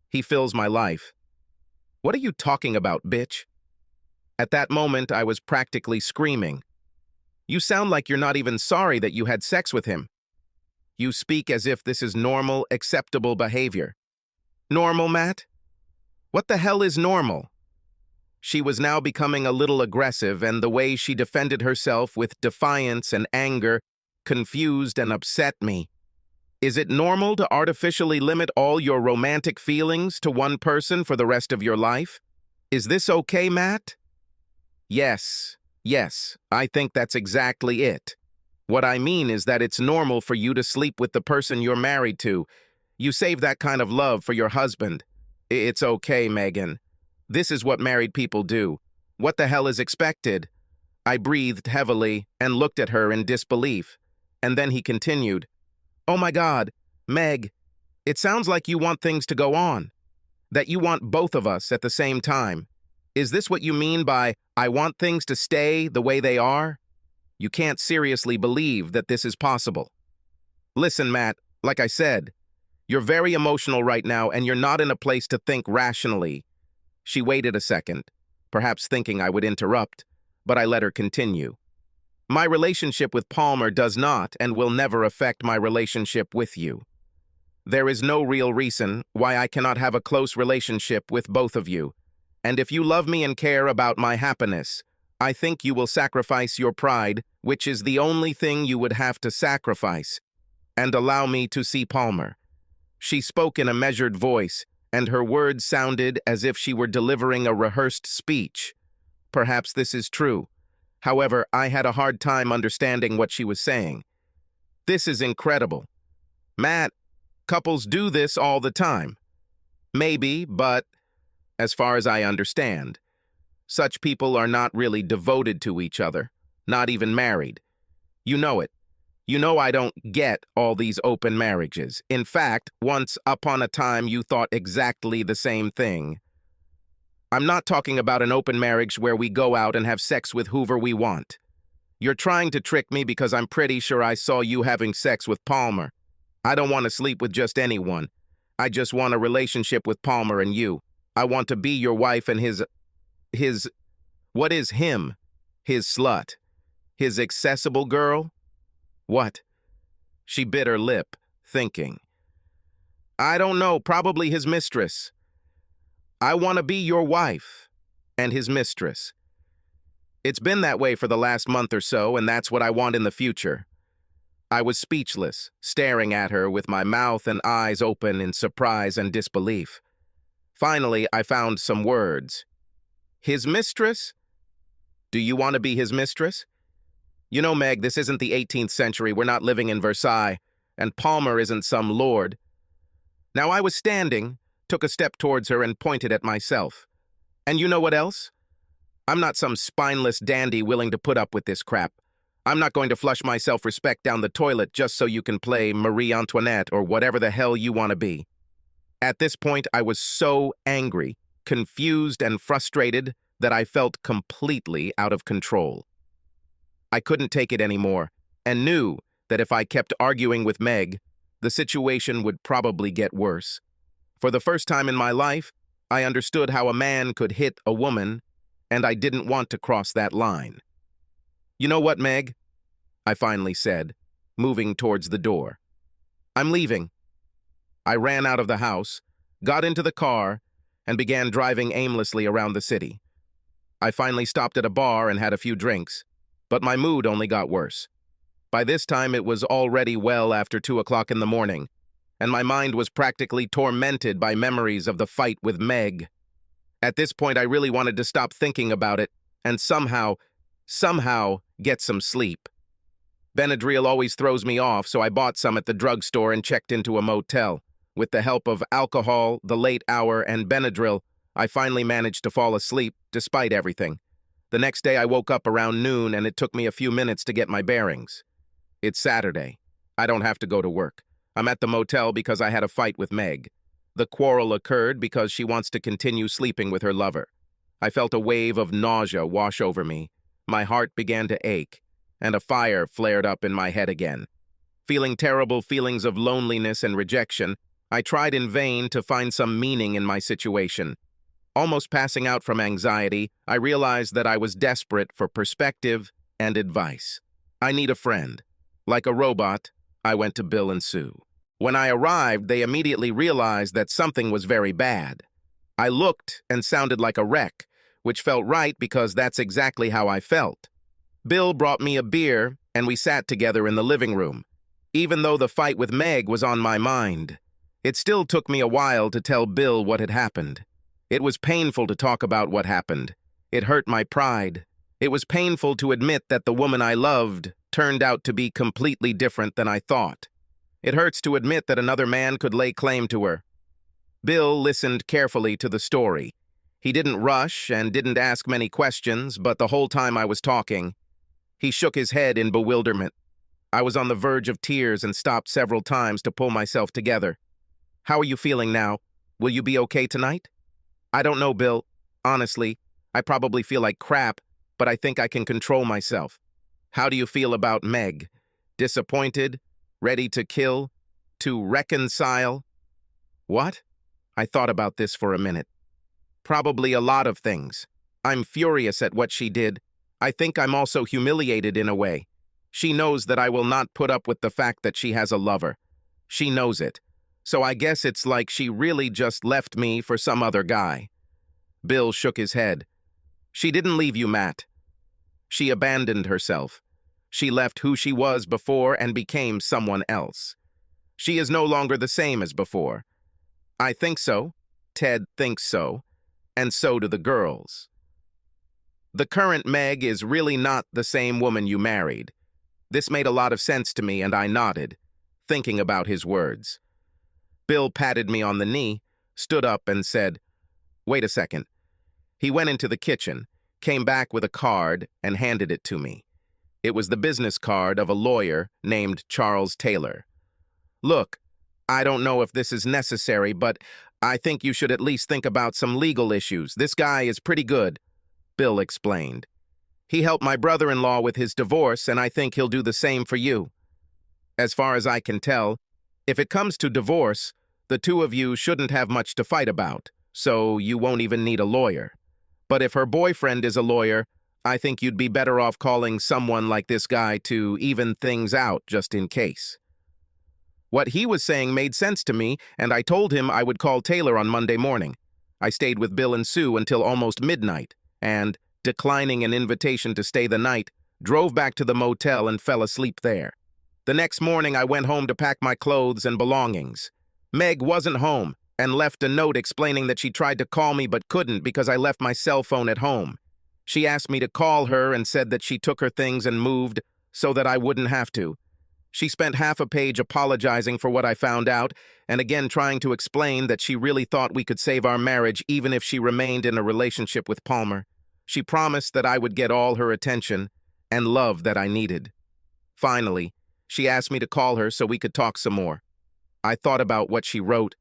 He fills my life. What are you talking about, bitch? At that moment, I was practically screaming. You sound like you're not even sorry that you had sex with him. You speak as if this is normal, acceptable behavior. Normal, Matt? What the hell is normal? She was now becoming a little aggressive, and the way she defended herself with defiance and anger confused and upset me. Is it normal to artificially limit all your romantic feelings to one person for the rest of your life? Is this okay, Matt? Yes, I think that's exactly it. What I mean is that it's normal for you to sleep with the person you're married to. You save that kind of love for your husband. It's okay, Megan. This is what married people do. What the hell is expected? I breathed heavily and looked at her in disbelief. And then he continued, "Oh my God, Meg, it sounds like you want things to go on. That you want both of us at the same time. Is this what you mean by, I want things to stay the way they are? You can't seriously believe that this is possible." Listen, Matt, like I said, you're very emotional right now and you're not in a place to think rationally. She waited a second, perhaps thinking I would interrupt, but I let her continue. My relationship with Palmer does not and will never affect my relationship with you. There is no real reason why I cannot have a close relationship with both of you. And if you love me and care about my happiness, I think you will sacrifice your pride, which is the only thing you would have to sacrifice, and allow me to see Palmer. She spoke in a measured voice, and her words sounded as if she were delivering a rehearsed speech. Perhaps this is true. However, I had a hard time understanding what she was saying. This is incredible. Matt, couples do this all the time. Maybe, but as far as I understand, such people are not really devoted to each other, not even married. You know it. You know I don't get all these open marriages. In fact, once upon a time you thought exactly the same thing. I'm not talking about an open marriage where we go out and have sex with whoever we want. You're trying to trick me because I'm pretty sure I saw you having sex with Palmer. I don't want to sleep with just anyone. I just want a relationship with Palmer and you. I want to be your wife and what is him? His slut? His accessible girl? What? She bit her lip, thinking. I don't know, probably his mistress. I want to be your wife and his mistress. It's been that way for the last month or so, and that's what I want in the future. I was speechless, staring at her with my mouth and eyes open in surprise and disbelief. Finally, I found some words. His mistress? Do you want to be his mistress? You know, Meg, this isn't the 18th century. We're not living in Versailles, and Palmer isn't some lord. Now I was standing, took a step towards her and pointed at myself. And you know what else? I'm not some spineless dandy willing to put up with this crap. I'm not going to flush my self-respect down the toilet just so you can play Marie Antoinette or whatever the hell you want to be. At this point, I was so angry, confused, and frustrated that I felt completely out of control. I couldn't take it anymore, and knew that if I kept arguing with Meg, the situation would probably get worse. For the first time in my life, I understood how a man could hit a woman, and I didn't want to cross that line. You know what, Meg? I finally said, moving towards the door. I'm leaving. I ran out of the house, got into the car, and began driving aimlessly around the city. I finally stopped at a bar and had a few drinks, but my mood only got worse. By this time, it was already well after 2 o'clock in the morning, and my mind was practically tormented by memories of the fight with Meg. At this point, I really wanted to stop thinking about it and somehow get some sleep. Benadryl always throws me off, so I bought some at the drugstore and checked into a motel. With the help of alcohol, the late hour, and Benadryl, I finally managed to fall asleep, despite everything. The next day I woke up around noon and it took me a few minutes to get my bearings. It's Saturday. I don't have to go to work. I'm at the motel because I had a fight with Meg. The quarrel occurred because she wants to continue sleeping with her lover. I felt a wave of nausea wash over me. My heart began to ache, and a fire flared up in my head again. Feeling terrible feelings of loneliness and rejection, I tried in vain to find some meaning in my situation. Almost passing out from anxiety, I realized that I was desperate for perspective and advice. I need a friend. Like a robot, I went to Bill and Sue. When I arrived, they immediately realized that something was very bad. I looked and sounded like a wreck, which felt right because that's exactly how I felt. Bill brought me a beer, and we sat together in the living room. Even though the fight with Meg was on my mind, it still took me a while to tell Bill what had happened. It was painful to talk about what happened. It hurt my pride. It was painful to admit that the woman I loved turned out to be completely different than I thought. It hurts to admit that another man could lay claim to her. Bill listened carefully to the story. He didn't rush and didn't ask many questions, but the whole time I was talking, he shook his head in bewilderment. I was on the verge of tears and stopped several times to pull myself together. "How are you feeling now? Will you be okay tonight?" "I don't know, Bill. Honestly, I probably feel like crap, but I think I can control myself." "How do you feel about Meg? Disappointed? Ready to kill? To reconcile?" "What?" I thought about this for a minute. "Probably a lot of things. I'm furious at what she did. I think I'm also humiliated in a way. She knows that I will not put up with the fact that she has a lover. She knows it. So I guess it's like she really just left me for some other guy." Bill shook his head. "She didn't leave you, Matt. She abandoned herself. She left who she was before and became someone else. She is no longer the same as before. I think so. Ted thinks so. And so do the girls. The current Meg is really not the same woman you married." This made a lot of sense to me, and I nodded, thinking about his words. Bill patted me on the knee, stood up, and said, "Wait a second." He went into the kitchen, came back with a card, and handed it to me. It was the business card of a lawyer named Charles Taylor. "Look, I don't know if this is necessary, but I think you should at least think about some legal issues. This guy is pretty good," Bill explained. "He helped my brother-in-law with his divorce, and I think he'll do the same for you. As far as I can tell, if it comes to divorce, the two of you shouldn't have much to fight about, so you won't even need a lawyer. But if her boyfriend is a lawyer, I think you'd be better off calling someone like this guy to even things out just in case." What he was saying made sense to me, and I told him I would call Taylor on Monday morning. I stayed with Bill and Sue until almost midnight, and, declining an invitation to stay the night, drove back to the motel and fell asleep there. The next morning, I went home to pack my clothes and belongings. Meg wasn't home and left a note explaining that she tried to call me but couldn't because I left my cell phone at home. She asked me to call her and said that she took her things and moved so that I wouldn't have to. She spent half a page apologizing for what I found out and again trying to explain that she really thought we could save our marriage even if she remained in a relationship with Palmer. She promised that I would get all her attention and love that I needed. Finally, she asked me to call her so we could talk some more. I thought about what she wrote.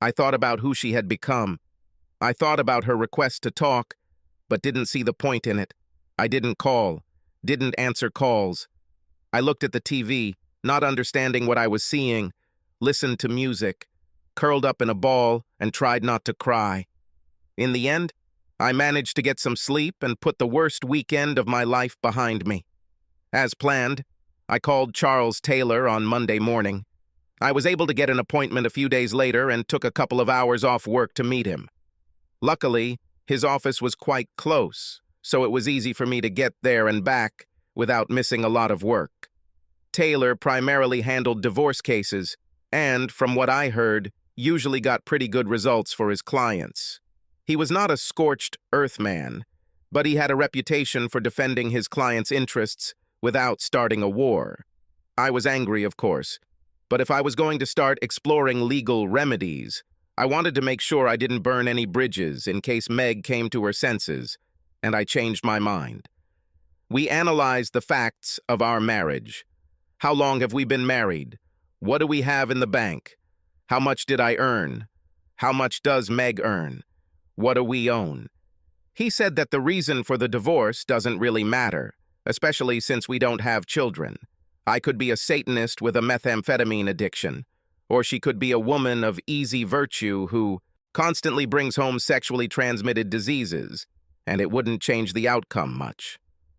I thought about who she had become. I thought about her request to talk, but didn't see the point in it. I didn't call, didn't answer calls. I looked at the TV, not understanding what I was seeing, listened to music, curled up in a ball, and tried not to cry. In the end, I managed to get some sleep and put the worst weekend of my life behind me. As planned, I called Charles Taylor on Monday morning. I was able to get an appointment a few days later and took a couple of hours off work to meet him. Luckily, his office was quite close, so it was easy for me to get there and back without missing a lot of work. Taylor primarily handled divorce cases and, from what I heard, usually got pretty good results for his clients. He was not a scorched earth man, but he had a reputation for defending his clients' interests without starting a war. I was angry, of course, but if I was going to start exploring legal remedies, I wanted to make sure I didn't burn any bridges in case Meg came to her senses, and I changed my mind. We analyzed the facts of our marriage. How long have we been married? What do we have in the bank? How much did I earn? How much does Meg earn? What do we own? He said that the reason for the divorce doesn't really matter, especially since we don't have children. I could be a Satanist with a methamphetamine addiction, or she could be a woman of easy virtue who constantly brings home sexually transmitted diseases, and it wouldn't change the outcome much.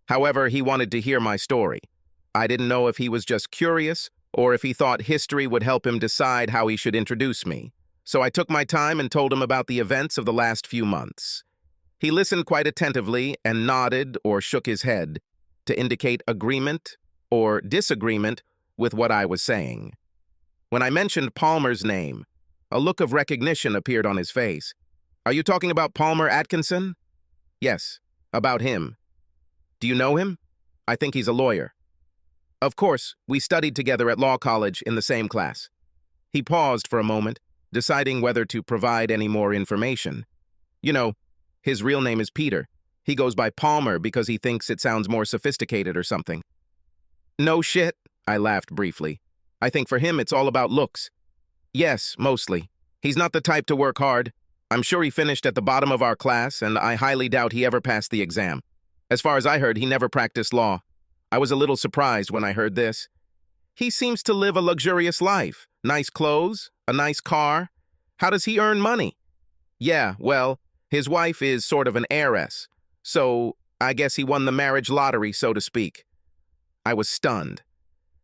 However, he wanted to hear my story. I didn't know if he was just curious or if he thought history would help him decide how he should introduce me, So I took my time and told him about the events of the last few months. He listened quite attentively and nodded or shook his head to indicate agreement or disagreement with what I was saying. When I mentioned Palmer's name, a look of recognition appeared on his face. "Are you talking about Palmer Atkinson?" "Yes, about him. Do you know him?" "I think he's a lawyer." "Of course, we studied together at law college in the same class." He paused for a moment, deciding whether to provide any more information. "You know, his real name is Peter. He goes by Palmer because he thinks it sounds more sophisticated or something." "No shit," I laughed briefly. "I think for him it's all about looks." "Yes, mostly. He's not the type to work hard. I'm sure he finished at the bottom of our class, and I highly doubt he ever passed the exam. As far as I heard, he never practiced law. I was a little surprised when I heard this. He seems to live a luxurious life. Nice clothes, a nice car. How does he earn money?" "Yeah, well, his wife is sort of an heiress. So I guess he won the marriage lottery, so to speak." I was stunned.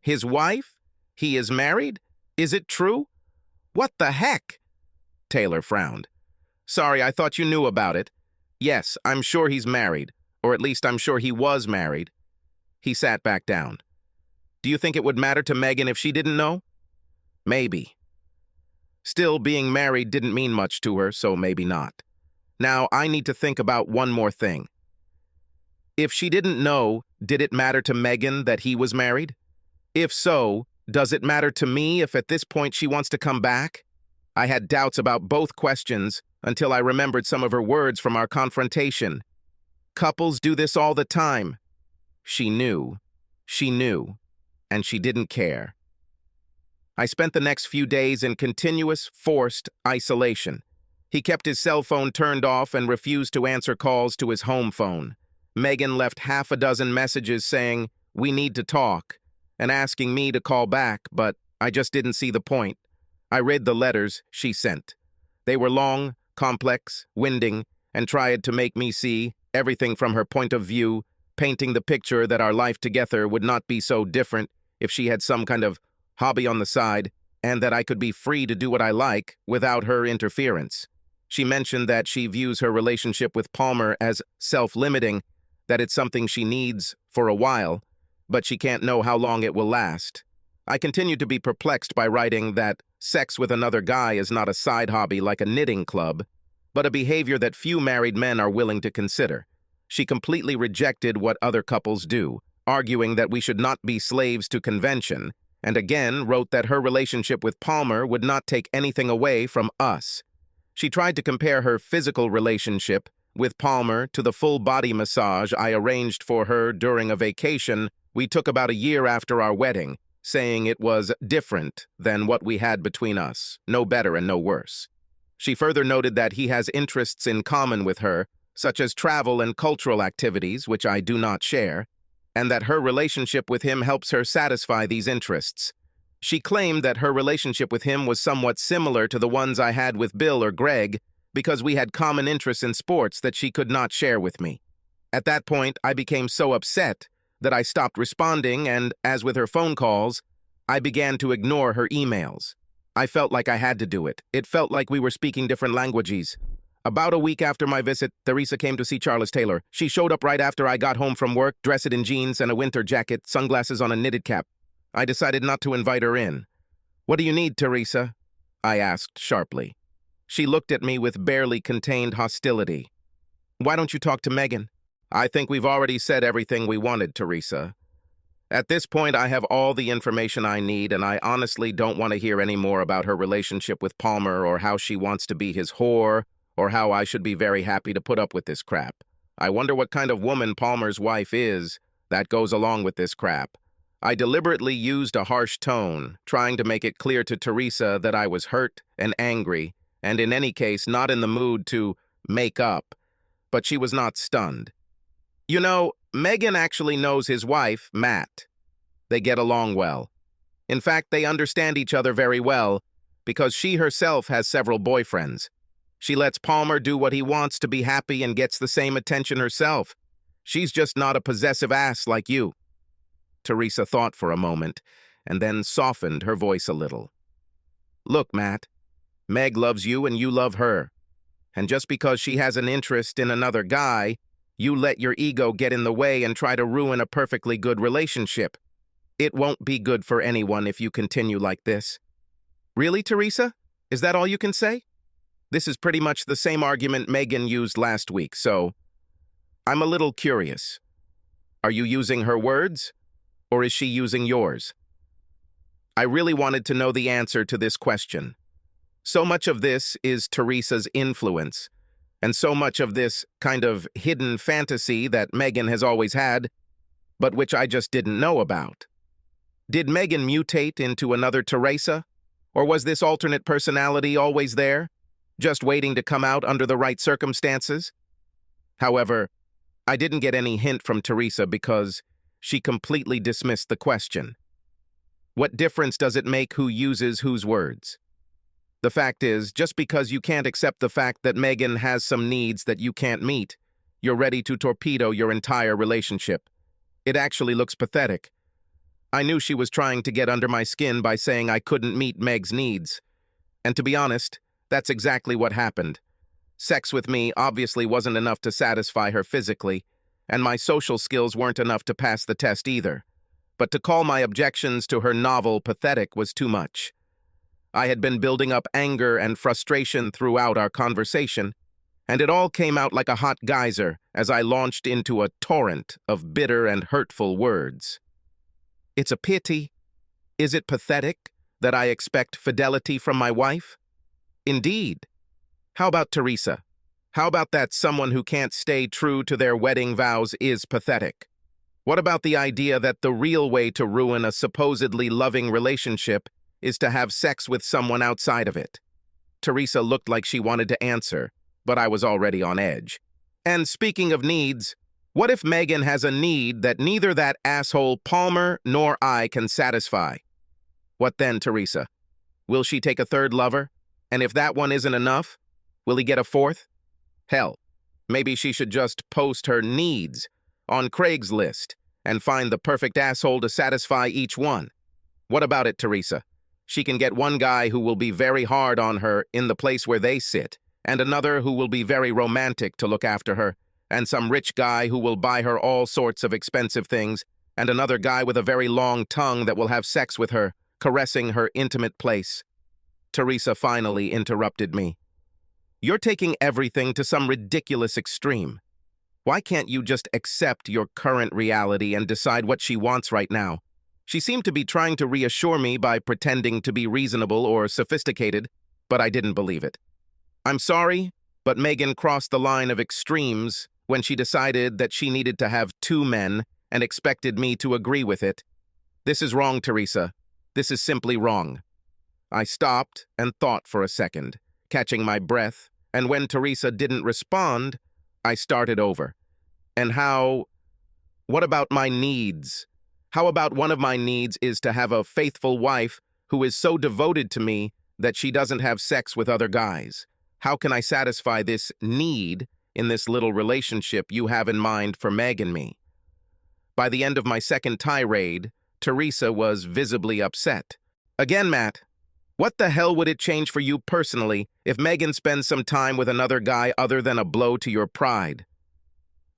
"His wife? He is married? Is it true? What the heck?" Taylor frowned. "Sorry, I thought you knew about it. Yes, I'm sure he's married, or at least I'm sure he was married." He sat back down. "Do you think it would matter to Megan if she didn't know?" "Maybe. Still, being married didn't mean much to her, so maybe not. Now, I need to think about one more thing. If she didn't know, did it matter to Megan that he was married? If so, does it matter to me if at this point she wants to come back?" I had doubts about both questions until I remembered some of her words from our confrontation. "Couples do this all the time." She knew, and she didn't care. I spent the next few days in continuous, forced isolation. He kept his cell phone turned off and refused to answer calls to his home phone. Megan left half a dozen messages saying, "We need to talk," and asking me to call back, but I just didn't see the point. I read the letters she sent. They were long, complex, winding, and tried to make me see everything from her point of view, painting the picture that our life together would not be so different if she had some kind of hobby on the side, and that I could be free to do what I like without her interference. She mentioned that she views her relationship with Palmer as self-limiting, that it's something she needs for a while, but she can't know how long it will last. I continued to be perplexed by writing that sex with another guy is not a side hobby like a knitting club, but a behavior that few married men are willing to consider. She completely rejected what other couples do, arguing that we should not be slaves to convention, and again wrote that her relationship with Palmer would not take anything away from us. She tried to compare her physical relationship with Palmer to the full-body massage I arranged for her during a vacation we took about a year after our wedding, saying it was different than what we had between us, no better and no worse. She further noted that he has interests in common with her, such as travel and cultural activities, which I do not share, and that her relationship with him helps her satisfy these interests. She claimed that her relationship with him was somewhat similar to the ones I had with Bill or Greg because we had common interests in sports that she could not share with me. At that point, I became so upset that I stopped responding, and, as with her phone calls, I began to ignore her emails. I felt like I had to do it. It felt like we were speaking different languages. About a week after my visit, Teresa came to see Charles Taylor. She showed up right after I got home from work, dressed in jeans and a winter jacket, sunglasses on a knitted cap. I decided not to invite her in. "What do you need, Teresa?" I asked sharply. She looked at me with barely contained hostility. "Why don't you talk to Megan?" "I think we've already said everything we wanted, Teresa. At this point, I have all the information I need, and I honestly don't want to hear any more about her relationship with Palmer or how she wants to be his whore or how I should be very happy to put up with this crap. I wonder what kind of woman Palmer's wife is that goes along with this crap." I deliberately used a harsh tone, trying to make it clear to Teresa that I was hurt and angry, and in any case not in the mood to make up, but she was not stunned. "You know, Megan actually knows his wife, Matt. They get along well. In fact, they understand each other very well, because she herself has several boyfriends. She lets Palmer do what he wants to be happy and gets the same attention herself. She's just not a possessive ass like you." Teresa thought for a moment, and then softened her voice a little. "Look, Matt, Meg loves you and you love her. And just because she has an interest in another guy, you let your ego get in the way and try to ruin a perfectly good relationship. It won't be good for anyone if you continue like this. Really, Teresa? Is that all you can say? This is pretty much the same argument Megan used last week, so I'm a little curious. Are you using her words, or is she using yours? I really wanted to know the answer to this question. So much of this is Teresa's influence, and so much of this kind of hidden fantasy that Megan has always had, but which I just didn't know about. Did Megan mutate into another Teresa, or was this alternate personality always there, just waiting to come out under the right circumstances? However, I didn't get any hint from Teresa because she completely dismissed the question. What difference does it make who uses whose words? The fact is, just because you can't accept the fact that Megan has some needs that you can't meet, you're ready to torpedo your entire relationship. It actually looks pathetic. I knew she was trying to get under my skin by saying I couldn't meet Meg's needs. And to be honest, that's exactly what happened. Sex with me obviously wasn't enough to satisfy her physically, and my social skills weren't enough to pass the test either. But to call my objections to her novel pathetic was too much. I had been building up anger and frustration throughout our conversation, and it all came out like a hot geyser as I launched into a torrent of bitter and hurtful words. It's a pity. Is it pathetic that I expect fidelity from my wife? Indeed. How about Teresa? How about that someone who can't stay true to their wedding vows is pathetic? What about the idea that the real way to ruin a supposedly loving relationship is to have sex with someone outside of it? Teresa looked like she wanted to answer, but I was already on edge. And speaking of needs, what if Megan has a need that neither that asshole Palmer nor I can satisfy? What then, Teresa? Will she take a third lover? And if that one isn't enough, will he get a fourth? Hell, maybe she should just post her needs on Craigslist and find the perfect asshole to satisfy each one. What about it, Teresa? She can get one guy who will be very hard on her in the place where they sit, and another who will be very romantic to look after her, and some rich guy who will buy her all sorts of expensive things, and another guy with a very long tongue that will have sex with her, caressing her intimate place. Teresa finally interrupted me. You're taking everything to some ridiculous extreme. Why can't you just accept your current reality and decide what she wants right now? She seemed to be trying to reassure me by pretending to be reasonable or sophisticated, but I didn't believe it. I'm sorry, but Megan crossed the line of extremes when she decided that she needed to have two men and expected me to agree with it. This is wrong, Teresa. This is simply wrong. I stopped and thought for a second, catching my breath, and when Teresa didn't respond, I started over. And what about my needs? How about one of my needs is to have a faithful wife who is so devoted to me that she doesn't have sex with other guys? How can I satisfy this need in this little relationship you have in mind for Meg and me? By the end of my second tirade, Teresa was visibly upset. Again, Matt, what the hell would it change for you personally if Megan spends some time with another guy other than a blow to your pride?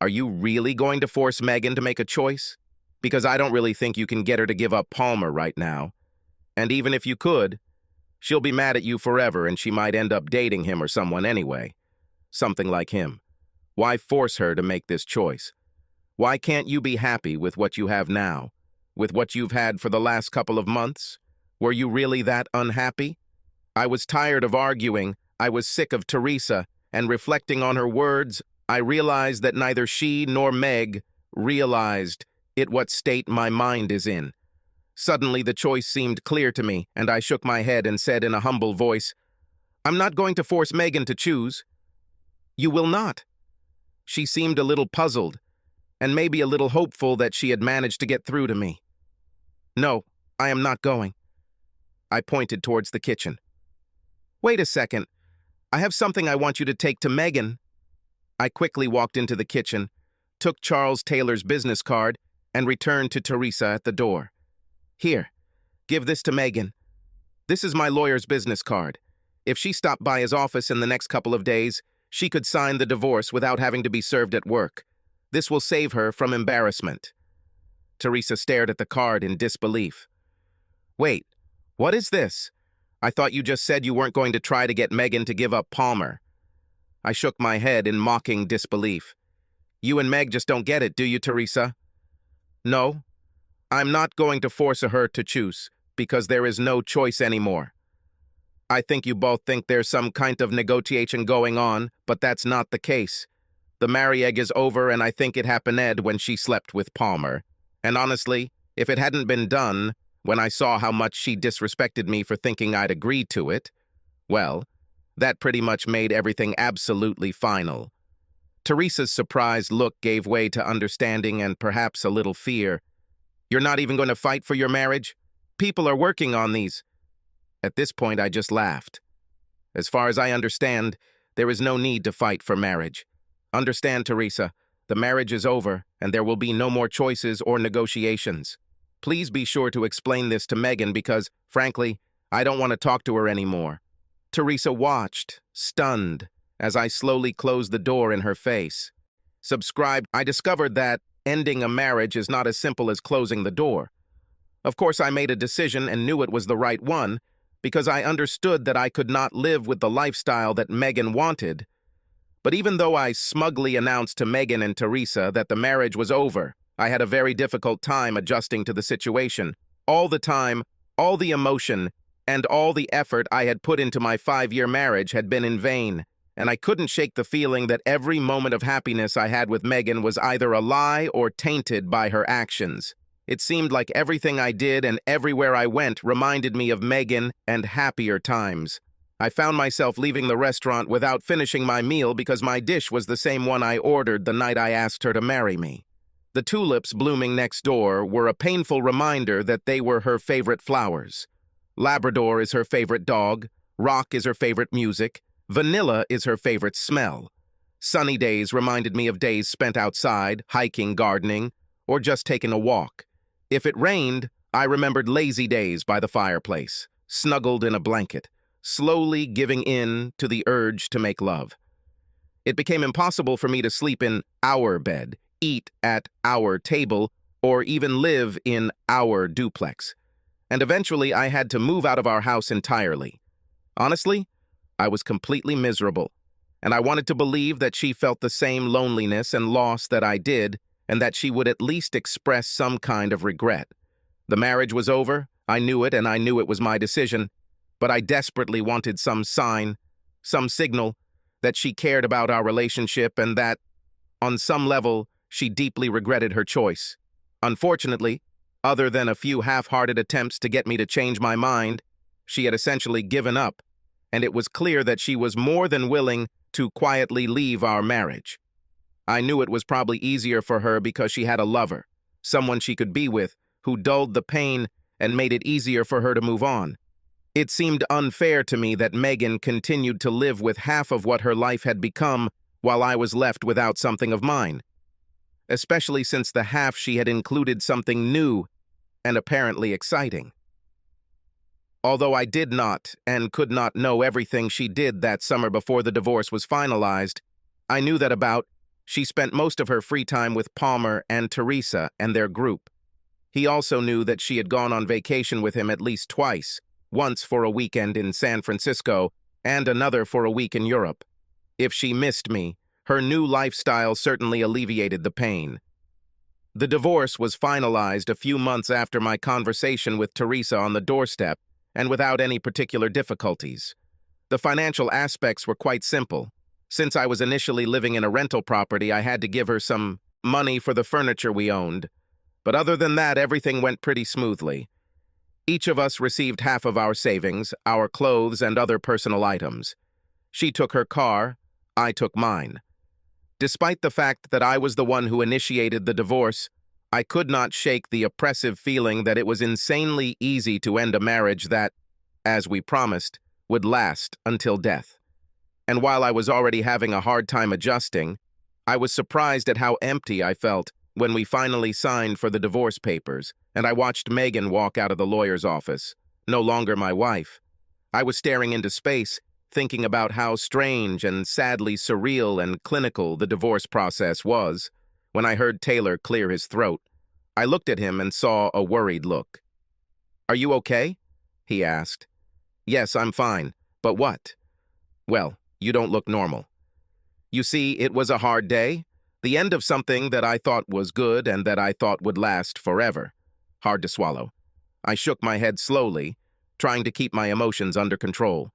Are you really going to force Megan to make a choice? Because I don't really think you can get her to give up Palmer right now. And even if you could, she'll be mad at you forever and she might end up dating him or someone anyway. Something like him. Why force her to make this choice? Why can't you be happy with what you have now? With what you've had for the last couple of months? Were you really that unhappy? I was tired of arguing. I was sick of Teresa, and reflecting on her words, I realized that neither she nor Meg realized what state my mind is in. Suddenly the choice seemed clear to me, and I shook my head and said in a humble voice, I'm not going to force Megan to choose. You will not. She seemed a little puzzled, and maybe a little hopeful that she had managed to get through to me. No, I am not going. I pointed towards the kitchen. Wait a second. I have something I want you to take to Megan. I quickly walked into the kitchen, took Charles Taylor's business card, and returned to Teresa at the door. Here, give this to Megan. This is my lawyer's business card. If she stopped by his office in the next couple of days, she could sign the divorce without having to be served at work. This will save her from embarrassment. Teresa stared at the card in disbelief. Wait, what is this? I thought you just said you weren't going to try to get Megan to give up Palmer. I shook my head in mocking disbelief. You and Meg just don't get it, do you, Teresa? No, I'm not going to force her to choose, because there is no choice anymore. I think you both think there's some kind of negotiation going on, but that's not the case. The marriage is over, and I think it happened when she slept with Palmer. And honestly, if it hadn't been done, when I saw how much she disrespected me for thinking I'd agreed to it, well, that pretty much made everything absolutely final. Teresa's surprised look gave way to understanding and perhaps a little fear. You're not even going to fight for your marriage? People are working on these. At this point, I just laughed. As far as I understand, there is no need to fight for marriage. Understand, Teresa, the marriage is over, and there will be no more choices or negotiations. Please be sure to explain this to Megan because, frankly, I don't want to talk to her anymore. Teresa watched, stunned, as I slowly closed the door in her face. I discovered that ending a marriage is not as simple as closing the door. Of course, I made a decision and knew it was the right one, because I understood that I could not live with the lifestyle that Megan wanted. But even though I smugly announced to Megan and Teresa that the marriage was over, I had a very difficult time adjusting to the situation. All the time, all the emotion, and all the effort I had put into my 5-year marriage had been in vain, and I couldn't shake the feeling that every moment of happiness I had with Megan was either a lie or tainted by her actions. It seemed like everything I did and everywhere I went reminded me of Megan and happier times. I found myself leaving the restaurant without finishing my meal because my dish was the same one I ordered the night I asked her to marry me. The tulips blooming next door were a painful reminder that they were her favorite flowers. Labrador is her favorite dog, rock is her favorite music, vanilla is her favorite smell. Sunny days reminded me of days spent outside, hiking, gardening, or just taking a walk. If it rained, I remembered lazy days by the fireplace, snuggled in a blanket, slowly giving in to the urge to make love. It became impossible for me to sleep in our bed, eat at our table, or even live in our duplex. And eventually I had to move out of our house entirely. Honestly, I was completely miserable, and I wanted to believe that she felt the same loneliness and loss that I did, and that she would at least express some kind of regret. The marriage was over, I knew it, and I knew it was my decision, but I desperately wanted some sign, some signal, that she cared about our relationship and that, on some level, she deeply regretted her choice. Unfortunately, other than a few half-hearted attempts to get me to change my mind, she had essentially given up, and it was clear that she was more than willing to quietly leave our marriage. I knew it was probably easier for her because she had a lover, someone she could be with, who dulled the pain and made it easier for her to move on. It seemed unfair to me that Megan continued to live with half of what her life had become while I was left without something of mine, especially since the half she had included something new and apparently exciting. Although I did not and could not know everything she did that summer before the divorce was finalized, I knew that she spent most of her free time with Palmer and Teresa and their group. He also knew that she had gone on vacation with him at least twice, once for a weekend in San Francisco and another for a week in Europe. If she missed me, her new lifestyle certainly alleviated the pain. The divorce was finalized a few months after my conversation with Teresa on the doorstep, and without any particular difficulties. The financial aspects were quite simple. Since I was initially living in a rental property, I had to give her some money for the furniture we owned. But other than that, everything went pretty smoothly. Each of us received half of our savings, our clothes, and other personal items. She took her car, I took mine. Despite the fact that I was the one who initiated the divorce, I could not shake the oppressive feeling that it was insanely easy to end a marriage that, as we promised, would last until death. And while I was already having a hard time adjusting, I was surprised at how empty I felt when we finally signed for the divorce papers, and I watched Megan walk out of the lawyer's office, no longer my wife. I was staring into space, thinking about how strange and sadly surreal and clinical the divorce process was when I heard Taylor clear his throat. I looked at him and saw a worried look. "Are you okay?" he asked. "Yes, I'm fine. But what?" "Well, you don't look normal." You see, it was a hard day, the end of something that I thought was good and that I thought would last forever. Hard to swallow. I shook my head slowly, trying to keep my emotions under control.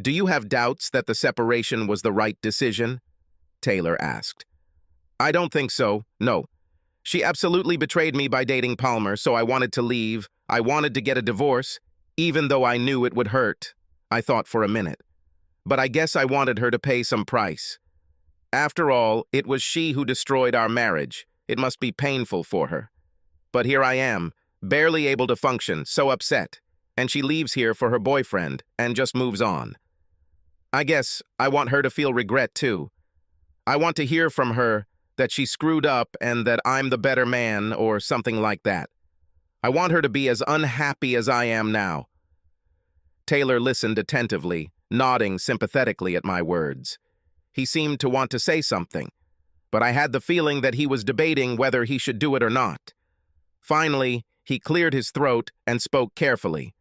"Do you have doubts that the separation was the right decision?" Taylor asked. "I don't think so, no. She absolutely betrayed me by dating Palmer, so I wanted to leave. I wanted to get a divorce, even though I knew it would hurt." I thought for a minute. "But I guess I wanted her to pay some price. After all, it was she who destroyed our marriage. It must be painful for her. But here I am, barely able to function, so upset. And she leaves here for her boyfriend and just moves on. I guess I want her to feel regret too. I want to hear from her that she screwed up and that I'm the better man or something like that. I want her to be as unhappy as I am now." Taylor listened attentively, nodding sympathetically at my words. He seemed to want to say something, but I had the feeling that he was debating whether he should do it or not. Finally, he cleared his throat and spoke carefully.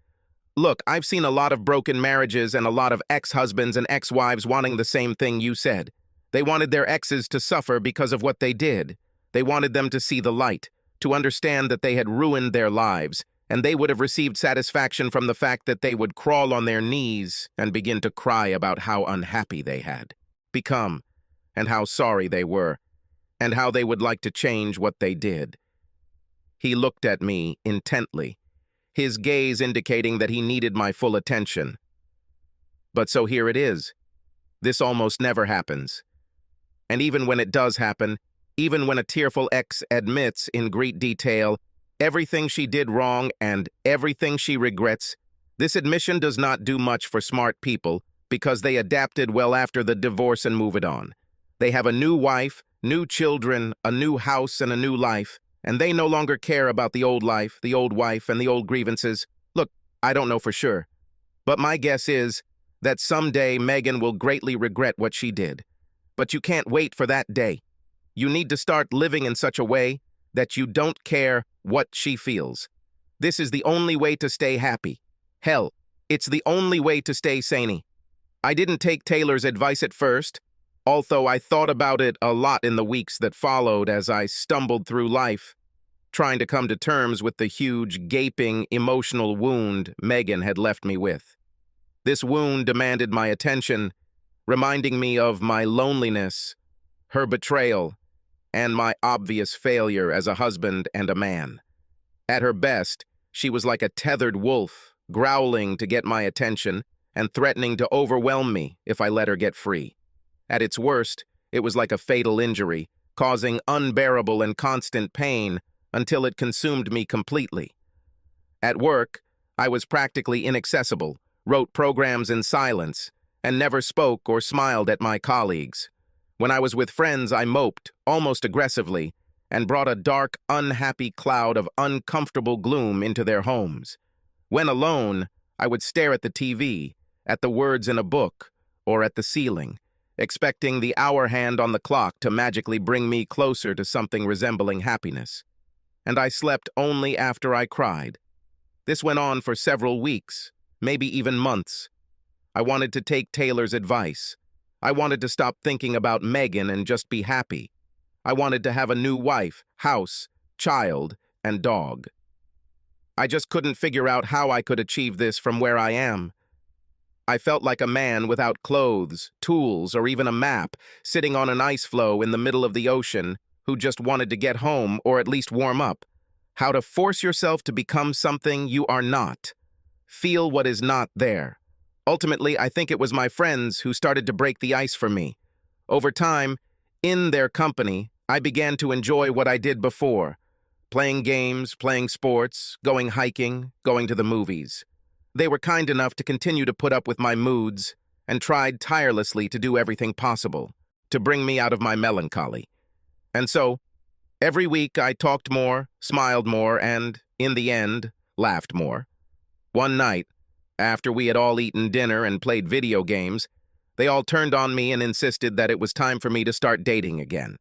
"Look, I've seen a lot of broken marriages and a lot of ex-husbands and ex-wives wanting the same thing you said. They wanted their exes to suffer because of what they did. They wanted them to see the light, to understand that they had ruined their lives, and they would have received satisfaction from the fact that they would crawl on their knees and begin to cry about how unhappy they had become, and how sorry they were, and how they would like to change what they did." He looked at me intently, his gaze indicating that he needed my full attention. "But so here it is. This almost never happens. And even when it does happen, even when a tearful ex admits in great detail everything she did wrong and everything she regrets, this admission does not do much for smart people because they adapted well after the divorce and move it on. They have a new wife, new children, a new house, and a new life, and they no longer care about the old life, the old wife, and the old grievances. Look, I don't know for sure, but my guess is that someday Megan will greatly regret what she did. But you can't wait for that day. You need to start living in such a way that you don't care what she feels. This is the only way to stay happy. Hell, it's the only way to stay sane." I didn't take Taylor's advice at first, although I thought about it a lot in the weeks that followed as I stumbled through life, trying to come to terms with the huge, gaping, emotional wound Megan had left me with. This wound demanded my attention, reminding me of my loneliness, her betrayal, and my obvious failure as a husband and a man. At her best, she was like a tethered wolf, growling to get my attention and threatening to overwhelm me if I let her get free. At its worst, it was like a fatal injury, causing unbearable and constant pain until it consumed me completely. At work, I was practically inaccessible, wrote programs in silence, and never spoke or smiled at my colleagues. When I was with friends, I moped, almost aggressively, and brought a dark, unhappy cloud of uncomfortable gloom into their homes. When alone, I would stare at the TV, at the words in a book, or at the ceiling, expecting the hour hand on the clock to magically bring me closer to something resembling happiness. And I slept only after I cried. This went on for several weeks, maybe even months. I wanted to take Taylor's advice. I wanted to stop thinking about Megan and just be happy. I wanted to have a new wife, house, child, and dog. I just couldn't figure out how I could achieve this from where I am. I felt like a man without clothes, tools, or even a map, sitting on an ice floe in the middle of the ocean, who just wanted to get home or at least warm up. How to force yourself to become something you are not. Feel what is not there. Ultimately, I think it was my friends who started to break the ice for me. Over time, in their company, I began to enjoy what I did before. Playing games, playing sports, going hiking, going to the movies. They were kind enough to continue to put up with my moods and tried tirelessly to do everything possible to bring me out of my melancholy. And so, every week I talked more, smiled more, and, in the end, laughed more. One night, After we had all eaten dinner and played video games, they all turned on me and insisted that it was time for me to start dating again.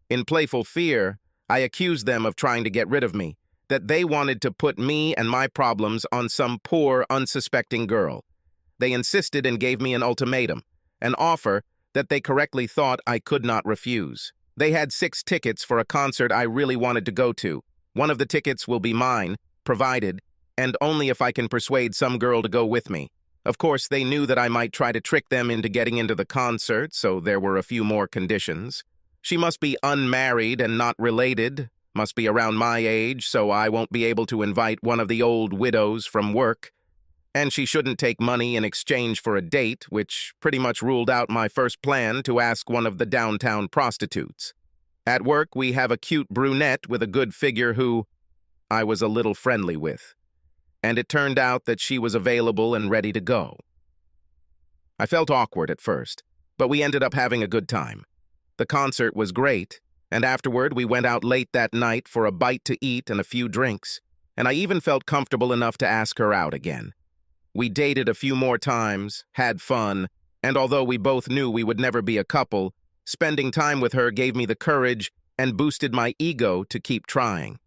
In playful fear, I accused them of trying to get rid of me, that they wanted to put me and my problems on some poor, unsuspecting girl. They insisted and gave me an ultimatum, an offer that they correctly thought I could not refuse. They had 6 tickets for a concert I really wanted to go to. One of the tickets will be mine, provided, and only if I can persuade some girl to go with me. Of course, they knew that I might try to trick them into getting into the concert, so there were a few more conditions. She must be unmarried and not related, must be around my age, so I won't be able to invite one of the old widows from work. And she shouldn't take money in exchange for a date, which pretty much ruled out my first plan to ask one of the downtown prostitutes. At work, we have a cute brunette with a good figure who I was a little friendly with, and it turned out that she was available and ready to go. I felt awkward at first, but we ended up having a good time. The concert was great, and afterward we went out late that night for a bite to eat and a few drinks, and I even felt comfortable enough to ask her out again. We dated a few more times, had fun, and although we both knew we would never be a couple, spending time with her gave me the courage and boosted my ego to keep trying.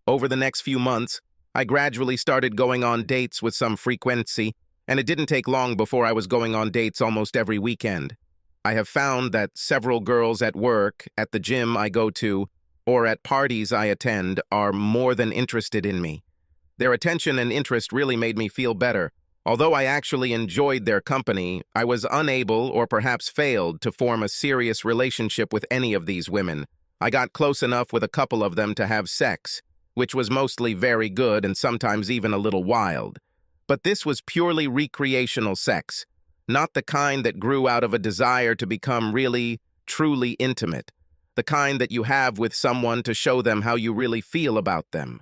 Over the next few months, I gradually started going on dates with some frequency, and it didn't take long before I was going on dates almost every weekend. I have found that several girls at work, at the gym I go to, or at parties I attend are more than interested in me. Their attention and interest really made me feel better. Although I actually enjoyed their company, I was unable or perhaps failed to form a serious relationship with any of these women. I got close enough with a couple of them to have sex, which was mostly very good and sometimes even a little wild. But this was purely recreational sex, not the kind that grew out of a desire to become really, truly intimate, the kind that you have with someone to show them how you really feel about them.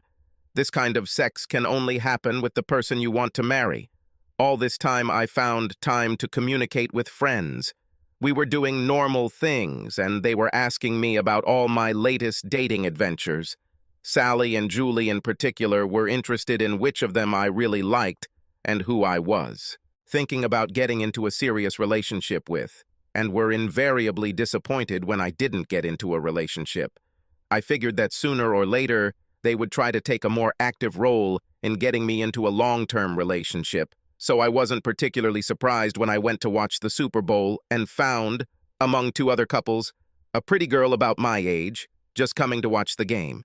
This kind of sex can only happen with the person you want to marry. All this time I found time to communicate with friends. We were doing normal things, and they were asking me about all my latest dating adventures. Sally and Julie in particular were interested in which of them I really liked and who I was, thinking about getting into a serious relationship with, and were invariably disappointed when I didn't get into a relationship. I figured that sooner or later, they would try to take a more active role in getting me into a long-term relationship, so I wasn't particularly surprised when I went to watch the Super Bowl and found, among 2 other couples, a pretty girl about my age, just coming to watch the game.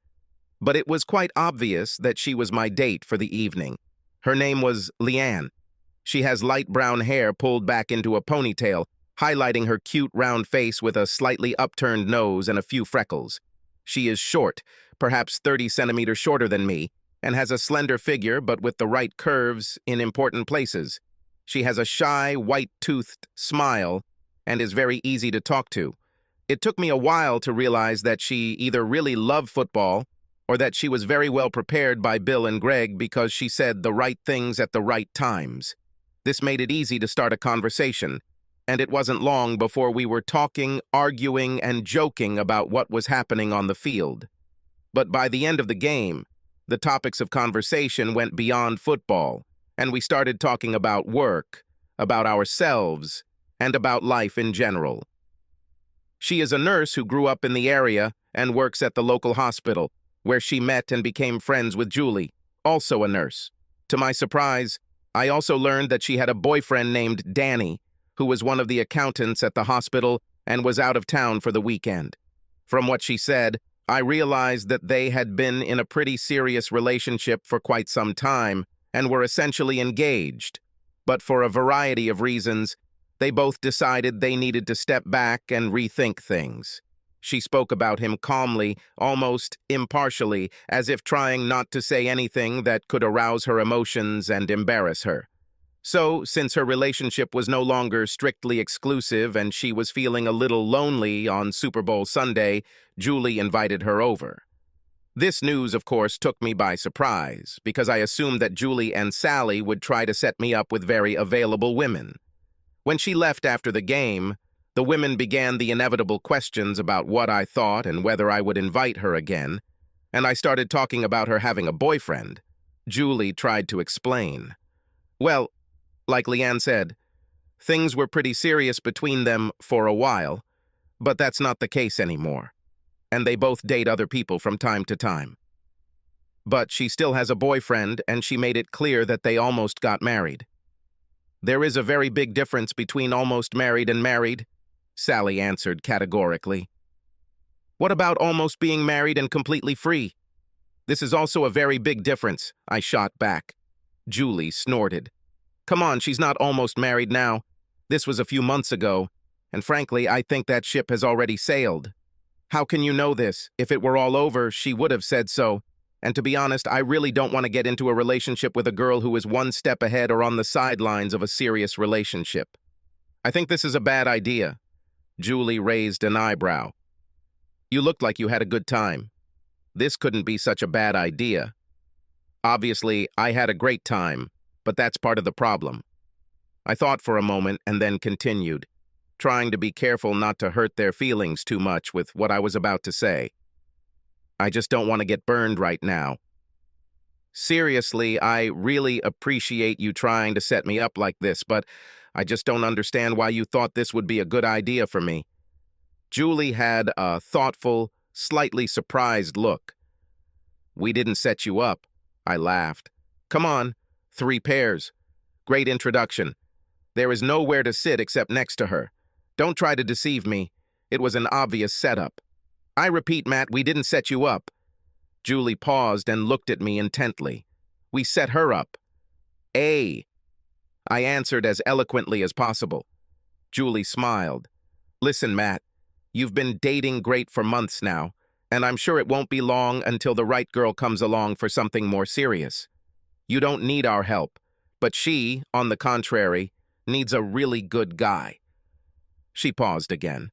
But it was quite obvious that she was my date for the evening. Her name was Leanne. She has light brown hair pulled back into a ponytail, highlighting her cute round face with a slightly upturned nose and a few freckles. She is short, perhaps 30 centimeters shorter than me, and has a slender figure but with the right curves in important places. She has a shy, white-toothed smile and is very easy to talk to. It took me a while to realize that she either really loved football or that she was very well prepared by Bill and Greg because she said the right things at the right times. This made it easy to start a conversation, and it wasn't long before we were talking, arguing, and joking about what was happening on the field. But by the end of the game, the topics of conversation went beyond football, and we started talking about work, about ourselves, and about life in general. She is a nurse who grew up in the area and works at the local hospital, where she met and became friends with Julie, also a nurse. To my surprise, I also learned that she had a boyfriend named Danny, who was one of the accountants at the hospital and was out of town for the weekend. From what she said, I realized that they had been in a pretty serious relationship for quite some time and were essentially engaged. But for a variety of reasons, they both decided they needed to step back and rethink things. She spoke about him calmly, almost impartially, as if trying not to say anything that could arouse her emotions and embarrass her. So, since her relationship was no longer strictly exclusive and she was feeling a little lonely on Super Bowl Sunday, Julie invited her over. This news, of course, took me by surprise, because I assumed that Julie and Sally would try to set me up with very available women. When she left after the game, the women began the inevitable questions about what I thought and whether I would invite her again, and I started talking about her having a boyfriend. Julie tried to explain. Well, like Leanne said, things were pretty serious between them for a while, but that's not the case anymore, and they both date other people from time to time. But she still has a boyfriend, and she made it clear that they almost got married. There is a very big difference between almost married and married, Sally answered categorically. What about almost being married and completely free? This is also a very big difference, I shot back. Julie snorted. Come on, she's not almost married now. This was a few months ago, and frankly, I think that ship has already sailed. How can you know this? If it were all over, she would have said so. And to be honest, I really don't want to get into a relationship with a girl who is one step ahead or on the sidelines of a serious relationship. I think this is a bad idea. Julie raised an eyebrow. You looked like you had a good time. This couldn't be such a bad idea. Obviously, I had a great time, but that's part of the problem. I thought for a moment and then continued, trying to be careful not to hurt their feelings too much with what I was about to say. I just don't want to get burned right now. Seriously, I really appreciate you trying to set me up like this, but I just don't understand why you thought this would be a good idea for me. Julie had a thoughtful, slightly surprised look. We didn't set you up, I laughed. Come on, 3 pairs. Great introduction. There is nowhere to sit except next to her. Don't try to deceive me. It was an obvious setup. I repeat, Matt, we didn't set you up. Julie paused and looked at me intently. We set her up. I answered as eloquently as possible. Julie smiled. Listen, Matt, you've been dating great for months now, and I'm sure it won't be long until the right girl comes along for something more serious. You don't need our help, but she, on the contrary, needs a really good guy. She paused again,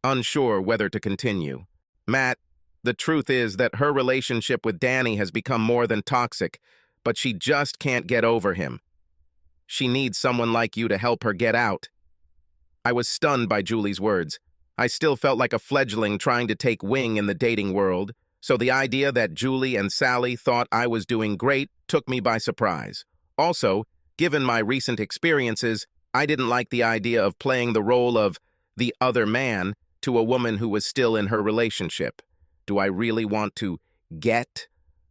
unsure whether to continue. Matt, the truth is that her relationship with Danny has become more than toxic, but she just can't get over him. She needs someone like you to help her get out. I was stunned by Julie's words. I still felt like a fledgling trying to take wing in the dating world, so the idea that Julie and Sally thought I was doing great took me by surprise. Also, given my recent experiences, I didn't like the idea of playing the role of the other man to a woman who was still in her relationship. Do I really want to get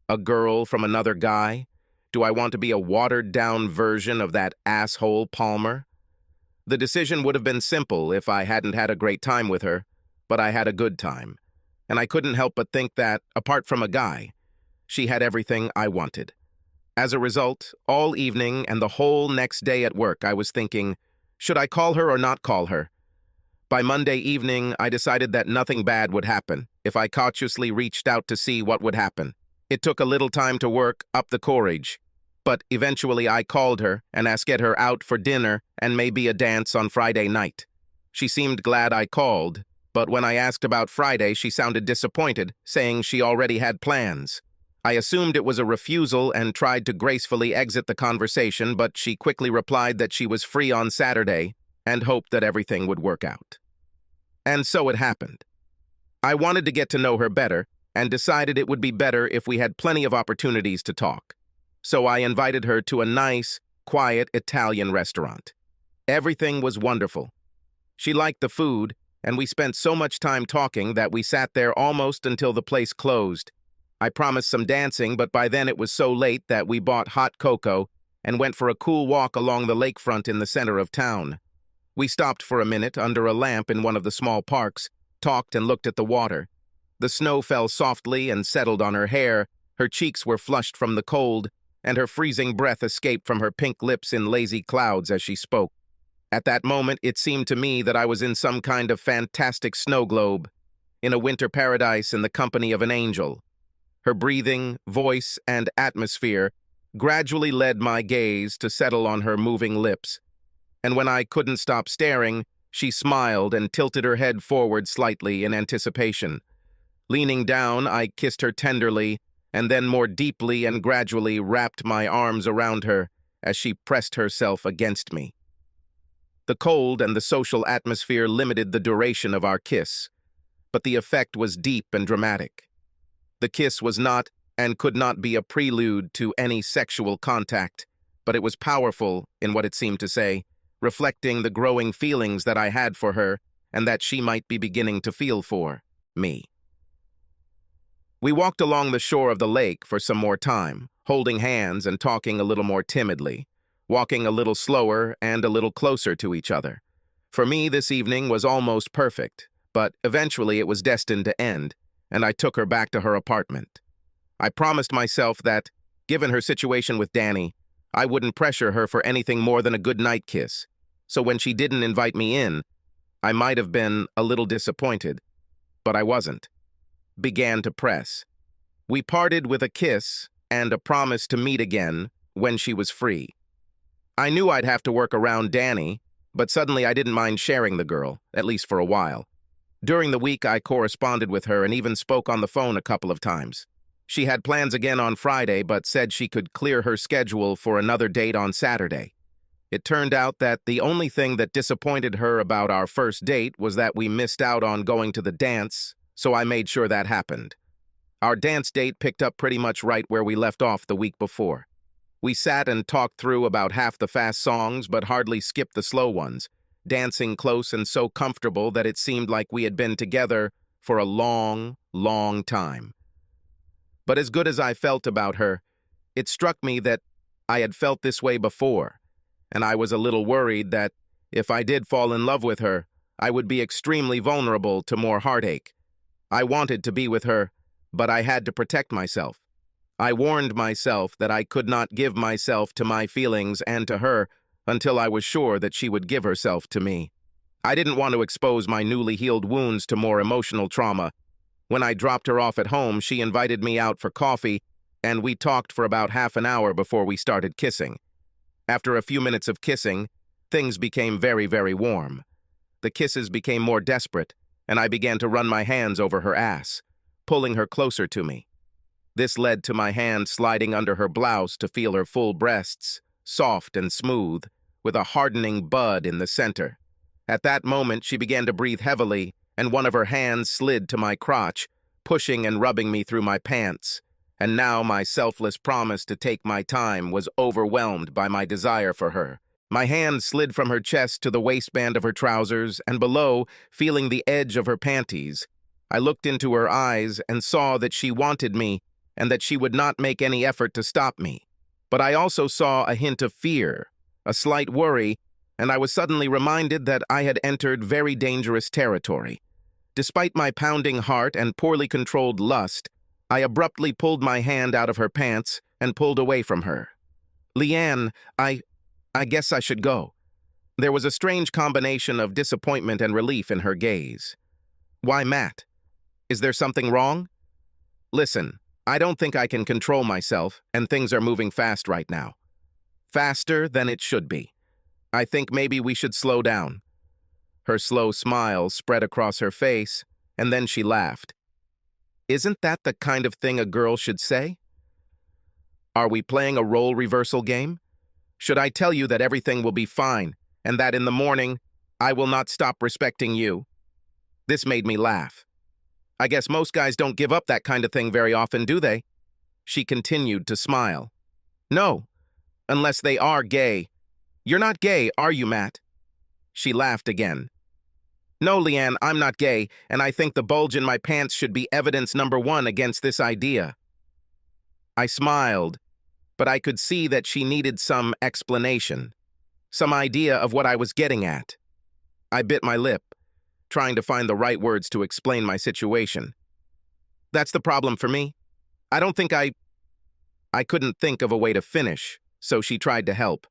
a girl from another guy? Do I want to be a watered-down version of that asshole Palmer? The decision would have been simple if I hadn't had a great time with her, but I had a good time. And I couldn't help but think that, apart from a guy, she had everything I wanted. As a result, all evening and the whole next day at work, I was thinking, should I call her or not call her? By Monday evening, I decided that nothing bad would happen if I cautiously reached out to see what would happen. It took a little time to work up the courage, but eventually I called her and asked to get her out for dinner and maybe a dance on Friday night. She seemed glad I called, but when I asked about Friday, she sounded disappointed, saying she already had plans. I assumed it was a refusal and tried to gracefully exit the conversation, but she quickly replied that she was free on Saturday and hoped that everything would work out. And so it happened. I wanted to get to know her better and decided it would be better if we had plenty of opportunities to talk. So I invited her to a nice, quiet Italian restaurant. Everything was wonderful. She liked the food, and we spent so much time talking that we sat there almost until the place closed. I promised some dancing, but by then it was so late that we bought hot cocoa and went for a cool walk along the lakefront in the center of town. We stopped for a minute under a lamp in one of the small parks, talked and looked at the water. The snow fell softly and settled on her hair, her cheeks were flushed from the cold, and her freezing breath escaped from her pink lips in lazy clouds as she spoke. At that moment, it seemed to me that I was in some kind of fantastic snow globe, in a winter paradise in the company of an angel. Her breathing, voice, and atmosphere gradually led my gaze to settle on her moving lips, and when I couldn't stop staring, she smiled and tilted her head forward slightly in anticipation. Leaning down, I kissed her tenderly, and then more deeply and gradually wrapped my arms around her as she pressed herself against me. The cold and the social atmosphere limited the duration of our kiss, but the effect was deep and dramatic. The kiss was not and could not be a prelude to any sexual contact, but it was powerful in what it seemed to say, reflecting the growing feelings that I had for her and that she might be beginning to feel for me. We walked along the shore of the lake for some more time, holding hands and talking a little more timidly, walking a little slower and a little closer to each other. For me, this evening was almost perfect, but eventually it was destined to end, and I took her back to her apartment. I promised myself that, given her situation with Danny, I wouldn't pressure her for anything more than a goodnight kiss, so when she didn't invite me in, I might have been a little disappointed, but I wasn't. Began to press. We parted with a kiss and a promise to meet again when she was free. I knew I'd have to work around Danny, but suddenly I didn't mind sharing the girl, at least for a while. During the week, I corresponded with her and even spoke on the phone a couple of times. She had plans again on Friday, but said she could clear her schedule for another date on Saturday. It turned out that the only thing that disappointed her about our first date was that we missed out on going to the dance, so I made sure that happened. Our dance date picked up pretty much right where we left off the week before. We sat and talked through about half the fast songs, but hardly skipped the slow ones, dancing close and so comfortable that it seemed like we had been together for a long, long time. But as good as I felt about her, it struck me that I had felt this way before, and I was a little worried that if I did fall in love with her, I would be extremely vulnerable to more heartache. I wanted to be with her, but I had to protect myself. I warned myself that I could not give myself to my feelings and to her until I was sure that she would give herself to me. I didn't want to expose my newly healed wounds to more emotional trauma. When I dropped her off at home, she invited me out for coffee, and we talked for about half an hour before we started kissing. After a few minutes of kissing, things became very, very warm. The kisses became more desperate, and I began to run my hands over her ass, pulling her closer to me. This led to my hand sliding under her blouse to feel her full breasts, soft and smooth, with a hardening bud in the center. At that moment, she began to breathe heavily, and one of her hands slid to my crotch, pushing and rubbing me through my pants. And now my selfless promise to take my time was overwhelmed by my desire for her. My hand slid from her chest to the waistband of her trousers, and below, feeling the edge of her panties. I looked into her eyes and saw that she wanted me and that she would not make any effort to stop me. But I also saw a hint of fear, a slight worry, and I was suddenly reminded that I had entered very dangerous territory. Despite my pounding heart and poorly controlled lust, I abruptly pulled my hand out of her pants and pulled away from her. "Leanne, I guess I should go." There was a strange combination of disappointment and relief in her gaze. "Why, Matt? Is there something wrong?" "Listen, I don't think I can control myself, and things are moving fast right now. Faster than it should be. I think maybe we should slow down." Her slow smile spread across her face, and then she laughed. "Isn't that the kind of thing a girl should say? Are we playing a role reversal game? Should I tell you that everything will be fine, and that in the morning, I will not stop respecting you?" This made me laugh. "I guess most guys don't give up that kind of thing very often, do they?" She continued to smile. "No, unless they are gay. You're not gay, are you, Matt?" She laughed again. "No, Leanne, I'm not gay, and I think the bulge in my pants should be evidence number one against this idea." I smiled, but I could see that she needed some explanation, some idea of what I was getting at. I bit my lip, trying to find the right words to explain my situation. "That's the problem for me. I don't think I couldn't think of a way to finish, so she tried to help.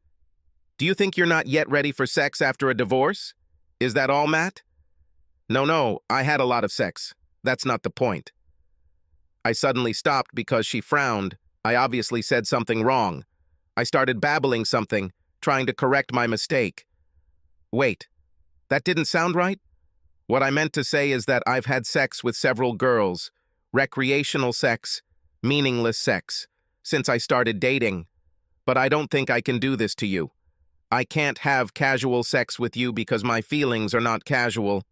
"Do you think you're not yet ready for sex after a divorce? Is that all, Matt?" No, I had a lot of sex. That's not the point." I suddenly stopped because she frowned. I obviously said something wrong. I started babbling something, trying to correct my mistake. "Wait, that didn't sound right? What I meant to say is that I've had sex with several girls, recreational sex, meaningless sex, since I started dating. But I don't think I can do this to you. I can't have casual sex with you because my feelings are not casual."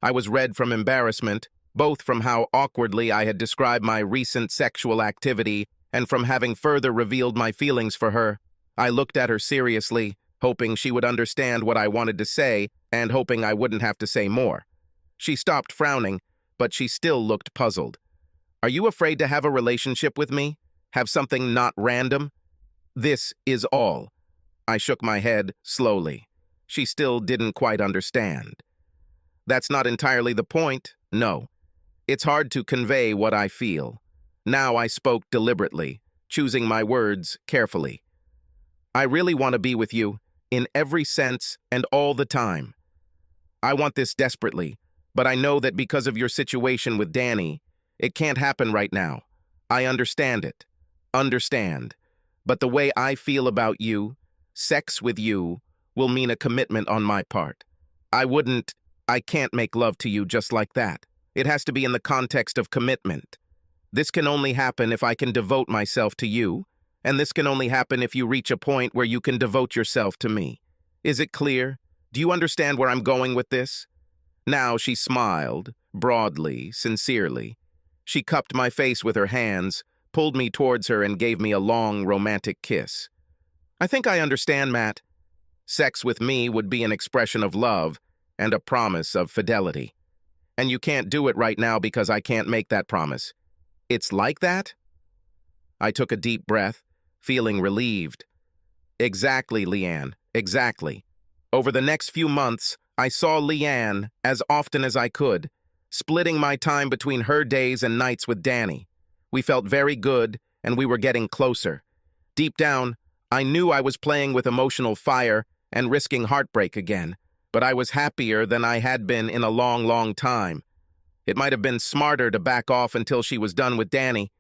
I was red from embarrassment, both from how awkwardly I had described my recent sexual activity and from having further revealed my feelings for her. I looked at her seriously, hoping she would understand what I wanted to say and hoping I wouldn't have to say more. She stopped frowning, but she still looked puzzled. "Are you afraid to have a relationship with me? Have something not random?" "This is all." I shook my head slowly. She still didn't quite understand. "That's not entirely the point, no. It's hard to convey what I feel." Now I spoke deliberately, choosing my words carefully. "I really want to be with you, in every sense and all the time. I want this desperately, but I know that because of your situation with Danny, it can't happen right now. I understand it. Understand. But the way I feel about you, sex with you, will mean a commitment on my part. I can't make love to you just like that. It has to be in the context of commitment. This can only happen if I can devote myself to you, and this can only happen if you reach a point where you can devote yourself to me. Is it clear? Do you understand where I'm going with this?" Now she smiled, broadly, sincerely. She cupped my face with her hands, pulled me towards her, and gave me a long, romantic kiss. "I think I understand, Matt. Sex with me would be an expression of love and a promise of fidelity. And you can't do it right now because I can't make that promise. It's like that?" I took a deep breath, feeling relieved. "Exactly, Leanne, exactly. Over the next few months, I saw Leanne as often as I could, splitting my time between her days and nights with Danny. We felt very good, and we were getting closer. Deep down, I knew I was playing with emotional fire and risking heartbreak again, but I was happier than I had been in a long, long time. It might have been smarter to back off until she was done with Danny,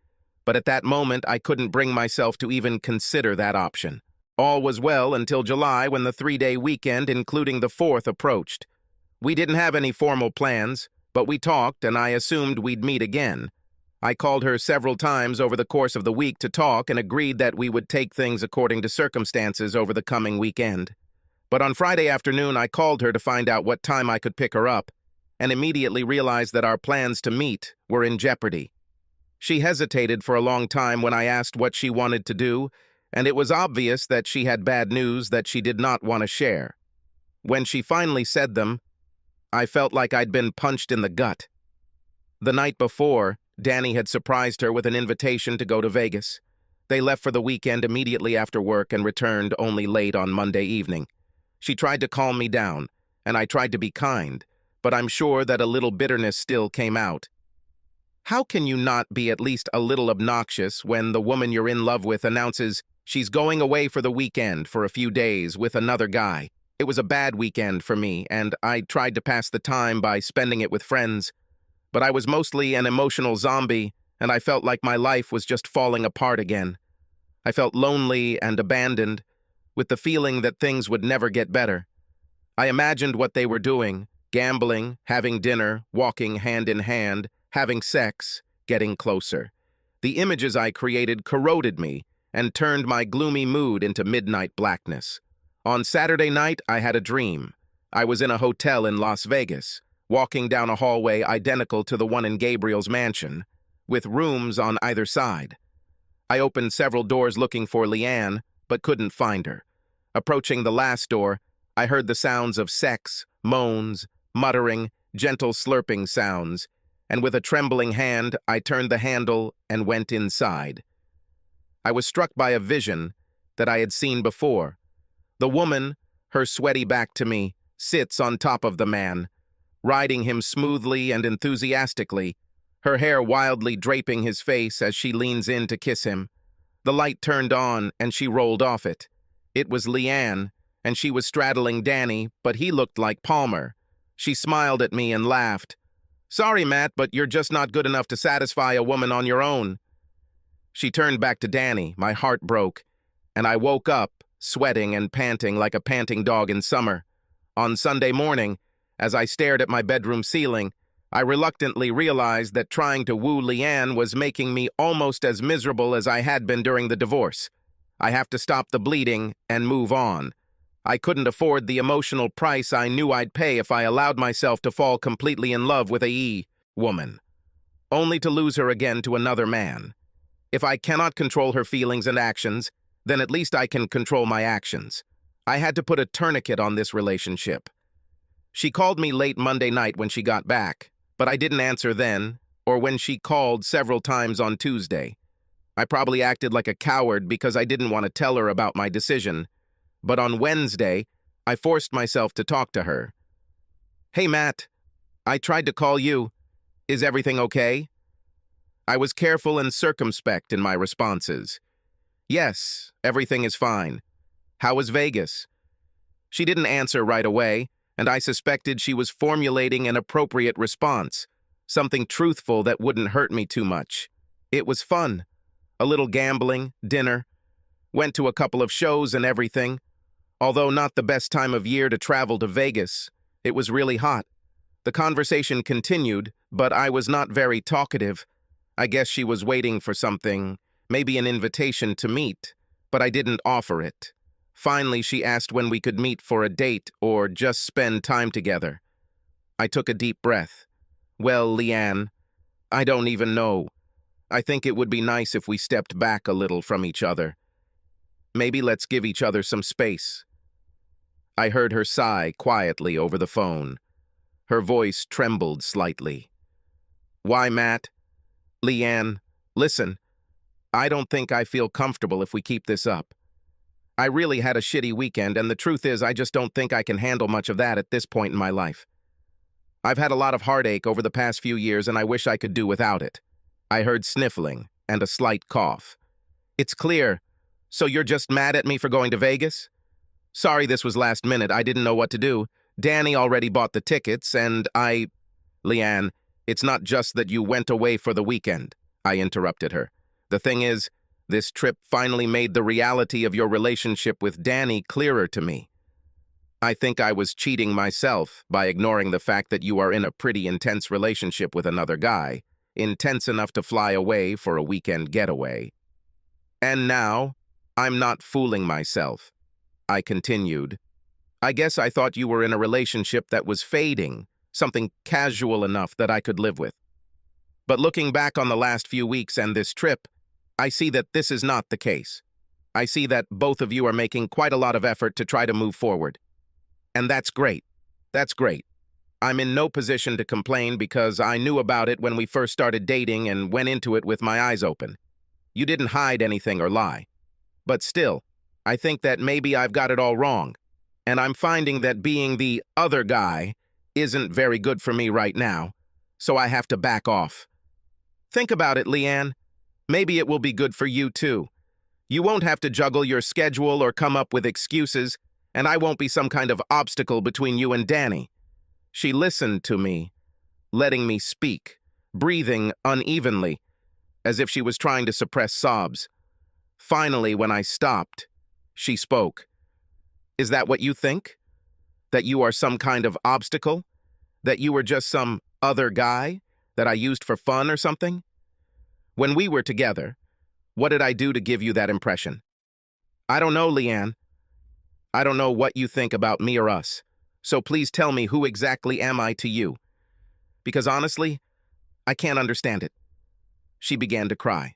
but at that moment I couldn't bring myself to even consider that option. All was well until July, when the 3-day weekend, including the 4th, approached. We didn't have any formal plans, but we talked, and I assumed we'd meet again. I called her several times over the course of the week to talk and agreed that we would take things according to circumstances over the coming weekend. But on Friday afternoon, I called her to find out what time I could pick her up, and immediately realized that our plans to meet were in jeopardy. She hesitated for a long time when I asked what she wanted to do, and it was obvious that she had bad news that she did not want to share. When she finally said them, I felt like I'd been punched in the gut. The night before, Danny had surprised her with an invitation to go to Vegas. They left for the weekend immediately after work and returned only late on Monday evening. She tried to calm me down, and I tried to be kind, but I'm sure that a little bitterness still came out. How can you not be at least a little obnoxious when the woman you're in love with announces she's going away for the weekend for a few days with another guy? It was a bad weekend for me, and I tried to pass the time by spending it with friends. But I was mostly an emotional zombie, and I felt like my life was just falling apart again. I felt lonely and abandoned, with the feeling that things would never get better. I imagined what they were doing: gambling, having dinner, walking hand in hand, having sex, getting closer. The images I created corroded me and turned my gloomy mood into midnight blackness. On Saturday night, I had a dream. I was in a hotel in Las Vegas, walking down a hallway identical to the one in Gabriel's mansion, with rooms on either side. I opened several doors looking for Leanne, but couldn't find her. Approaching the last door, I heard the sounds of sex, moans, muttering, gentle slurping sounds, and with a trembling hand, I turned the handle and went inside. I was struck by a vision that I had seen before. The woman, her sweaty back to me, sits on top of the man, riding him smoothly and enthusiastically, her hair wildly draping his face as she leans in to kiss him. The light turned on, and she rolled off it. It was Leanne, and she was straddling Danny, but he looked like Palmer. She smiled at me and laughed. "Sorry, Matt, but you're just not good enough to satisfy a woman on your own." She turned back to Danny. My heart broke, and I woke up, sweating and panting like a panting dog in summer. On Sunday morning, as I stared at my bedroom ceiling, I reluctantly realized that trying to woo Leanne was making me almost as miserable as I had been during the divorce. I have to stop the bleeding and move on. I couldn't afford the emotional price I knew I'd pay if I allowed myself to fall completely in love with a woman, only to lose her again to another man. If I cannot control her feelings and actions, then at least I can control my actions. I had to put a tourniquet on this relationship. She called me late Monday night when she got back, but I didn't answer then, or when she called several times on Tuesday. I probably acted like a coward because I didn't want to tell her about my decision, but on Wednesday, I forced myself to talk to her. "Hey, Matt, I tried to call you. Is everything okay?" I was careful and circumspect in my responses. "Yes, everything is fine. How was Vegas?" She didn't answer right away, and I suspected she was formulating an appropriate response, something truthful that wouldn't hurt me too much. "It was fun. A little gambling, dinner. Went to a couple of shows and everything. Although not the best time of year to travel to Vegas, it was really hot." The conversation continued, but I was not very talkative. I guess she was waiting for something, maybe an invitation to meet, but I didn't offer it. Finally, she asked when we could meet for a date or just spend time together. I took a deep breath. "Well, Leanne, I don't even know. I think it would be nice if we stepped back a little from each other. Maybe let's give each other some space." I heard her sigh quietly over the phone. Her voice trembled slightly. "Why, Matt?" "Leanne, listen, I don't think I feel comfortable if we keep this up. I really had a shitty weekend, and the truth is I just don't think I can handle much of that at this point in my life. I've had a lot of heartache over the past few years, and I wish I could do without it." I heard sniffling and a slight cough. "It's clear. So you're just mad at me for going to Vegas?" "Sorry this was last minute. I didn't know what to do. Danny already bought the tickets, and Leanne, it's not just that you went away for the weekend," I interrupted her. "The thing is, this trip finally made the reality of your relationship with Danny clearer to me. I think I was cheating myself by ignoring the fact that you are in a pretty intense relationship with another guy, intense enough to fly away for a weekend getaway. And now, I'm not fooling myself," I continued. "I guess I thought you were in a relationship that was fading, something casual enough that I could live with. But looking back on the last few weeks and this trip, I see that this is not the case. I see that both of you are making quite a lot of effort to try to move forward. And that's great. That's great. I'm in no position to complain because I knew about it when we first started dating and went into it with my eyes open. You didn't hide anything or lie. But still, I think that maybe I've got it all wrong, and I'm finding that being the other guy isn't very good for me right now, so I have to back off. Think about it, Leanne. Maybe it will be good for you too. You won't have to juggle your schedule or come up with excuses, and I won't be some kind of obstacle between you and Danny." She listened to me, letting me speak, breathing unevenly, as if she was trying to suppress sobs. Finally, when I stopped, she spoke. "Is that what you think? That you are some kind of obstacle? That you were just some other guy that I used for fun or something? When we were together, what did I do to give you that impression?" "I don't know, Leanne. I don't know what you think about me or us, so please tell me, who exactly am I to you? Because honestly, I can't understand it." She began to cry.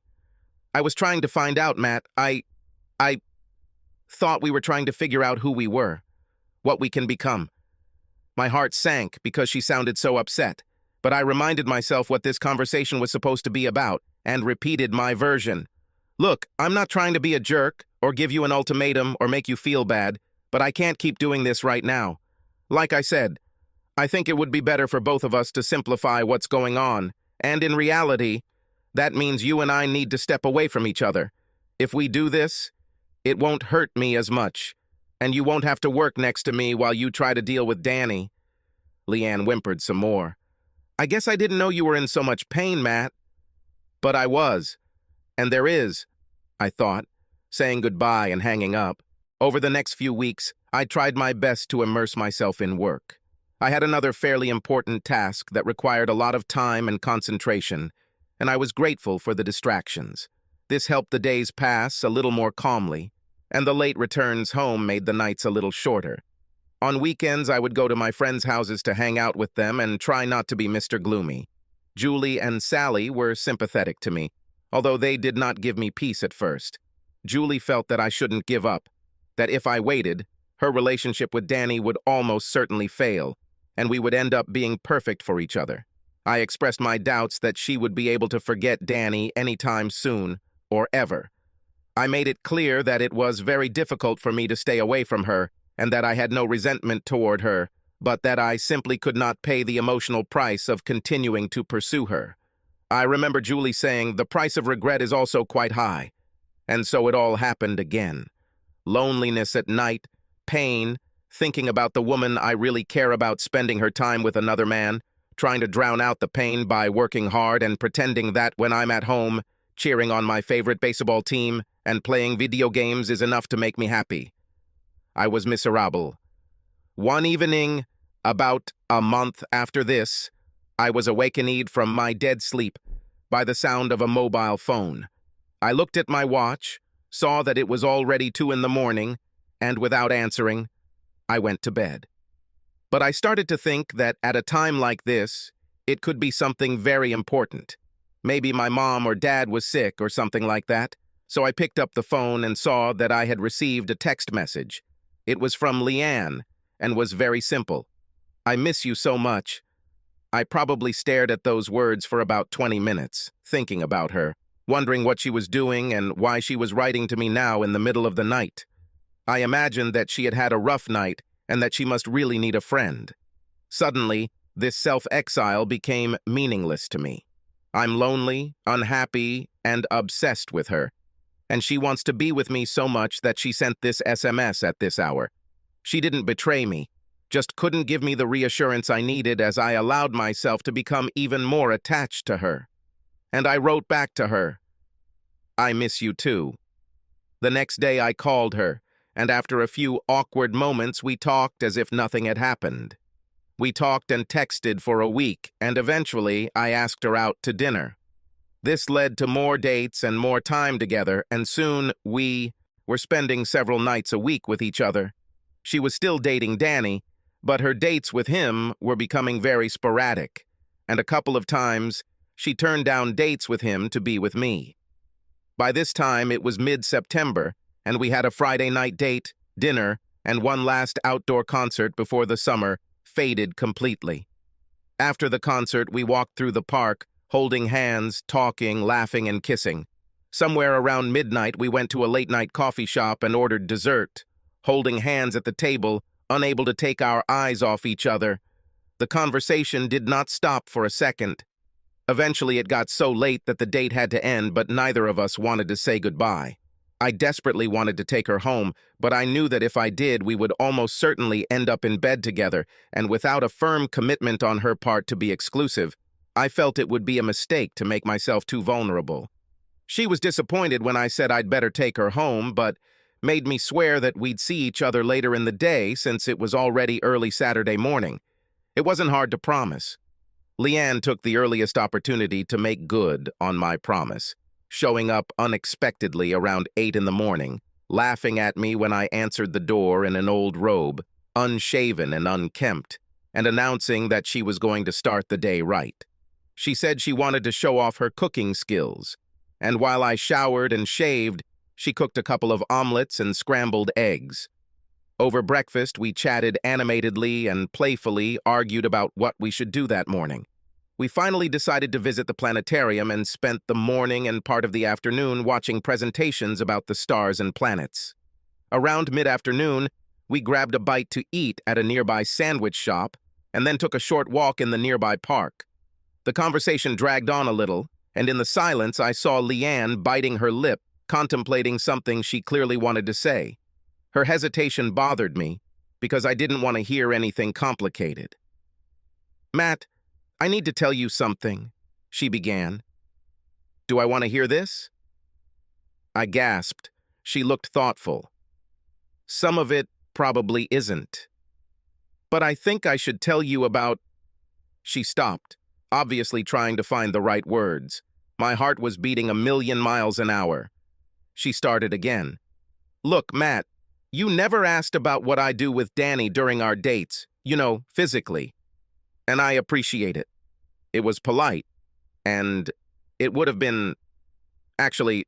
"I was trying to find out, Matt. I thought we were trying to figure out who we were, what we can become." My heart sank because she sounded so upset, but I reminded myself what this conversation was supposed to be about and repeated my version. "Look, I'm not trying to be a jerk or give you an ultimatum or make you feel bad, but I can't keep doing this right now. Like I said, I think it would be better for both of us to simplify what's going on, and in reality, that means you and I need to step away from each other. If we do this, it won't hurt me as much, and you won't have to work next to me while you try to deal with Danny." Leanne whimpered some more. "I guess I didn't know you were in so much pain, Matt." But I was, and there is, I thought, saying goodbye and hanging up. Over the next few weeks, I tried my best to immerse myself in work. I had another fairly important task that required a lot of time and concentration, and I was grateful for the distractions. This helped the days pass a little more calmly, and the late returns home made the nights a little shorter. On weekends, I would go to my friends' houses to hang out with them and try not to be Mr. Gloomy. Julie and Sally were sympathetic to me, although they did not give me peace at first. Julie felt that I shouldn't give up, that if I waited, her relationship with Danny would almost certainly fail, and we would end up being perfect for each other. I expressed my doubts that she would be able to forget Danny anytime soon, or ever. I made it clear that it was very difficult for me to stay away from her, and that I had no resentment toward her, but that I simply could not pay the emotional price of continuing to pursue her. I remember Julie saying, "The price of regret is also quite high." And so it all happened again. Loneliness at night, pain, thinking about the woman I really care about spending her time with another man, trying to drown out the pain by working hard and pretending that when I'm at home, cheering on my favorite baseball team and playing video games is enough to make me happy. I was miserable. One evening, about a month after this, I was awakened from my dead sleep by the sound of a mobile phone. I looked at my watch, saw that it was already 2 in the morning, and without answering, I went to bed. But I started to think that at a time like this, it could be something very important. Maybe my mom or dad was sick or something like that, so I picked up the phone and saw that I had received a text message. It was from Leanne and was very simple. "I miss you so much." I probably stared at those words for about 20 minutes, thinking about her, wondering what she was doing and why she was writing to me now in the middle of the night. I imagined that she had had a rough night and that she must really need a friend. Suddenly, this self-exile became meaningless to me. I'm lonely, unhappy, and obsessed with her. And she wants to be with me so much that she sent this SMS at this hour. She didn't betray me, just couldn't give me the reassurance I needed as I allowed myself to become even more attached to her. And I wrote back to her, "I miss you too." The next day I called her, and after a few awkward moments we talked as if nothing had happened. We talked and texted for a week, and eventually I asked her out to dinner. This led to more dates and more time together, and soon we were spending several nights a week with each other. She was still dating Danny, but her dates with him were becoming very sporadic, and a couple of times she turned down dates with him to be with me. By this time it was mid-September, and we had a Friday night date, dinner, and one last outdoor concert before the summer faded completely. After the concert, we walked through the park, holding hands, talking, laughing, and kissing. Somewhere around midnight, we went to a late-night coffee shop and ordered dessert, holding hands at the table, unable to take our eyes off each other. The conversation did not stop for a second. Eventually, it got so late that the date had to end, but neither of us wanted to say goodbye. I desperately wanted to take her home, but I knew that if I did, we would almost certainly end up in bed together, and without a firm commitment on her part to be exclusive, I felt it would be a mistake to make myself too vulnerable. She was disappointed when I said I'd better take her home, but made me swear that we'd see each other later in the day since it was already early Saturday morning. It wasn't hard to promise. Leanne took the earliest opportunity to make good on my promise, showing up unexpectedly around 8 in the morning, laughing at me when I answered the door in an old robe, unshaven and unkempt, and announcing that she was going to start the day right. She said she wanted to show off her cooking skills, and while I showered and shaved, she cooked a couple of omelets and scrambled eggs. Over breakfast, we chatted animatedly and playfully argued about what we should do that morning. We finally decided to visit the planetarium and spent the morning and part of the afternoon watching presentations about the stars and planets. Around mid-afternoon, we grabbed a bite to eat at a nearby sandwich shop and then took a short walk in the nearby park. The conversation dragged on a little, and in the silence I saw Leanne biting her lip, contemplating something she clearly wanted to say. Her hesitation bothered me because I didn't want to hear anything complicated. "Matt, I need to tell you something," she began. "Do I want to hear this?" I gasped. She looked thoughtful. "Some of it probably isn't. But I think I should tell you about—" She stopped, obviously trying to find the right words. My heart was beating 1,000,000 miles an hour. She started again. "Look, Matt, you never asked about what I do with Danny during our dates, physically. And I appreciate it. It was polite, and it would have been... Actually,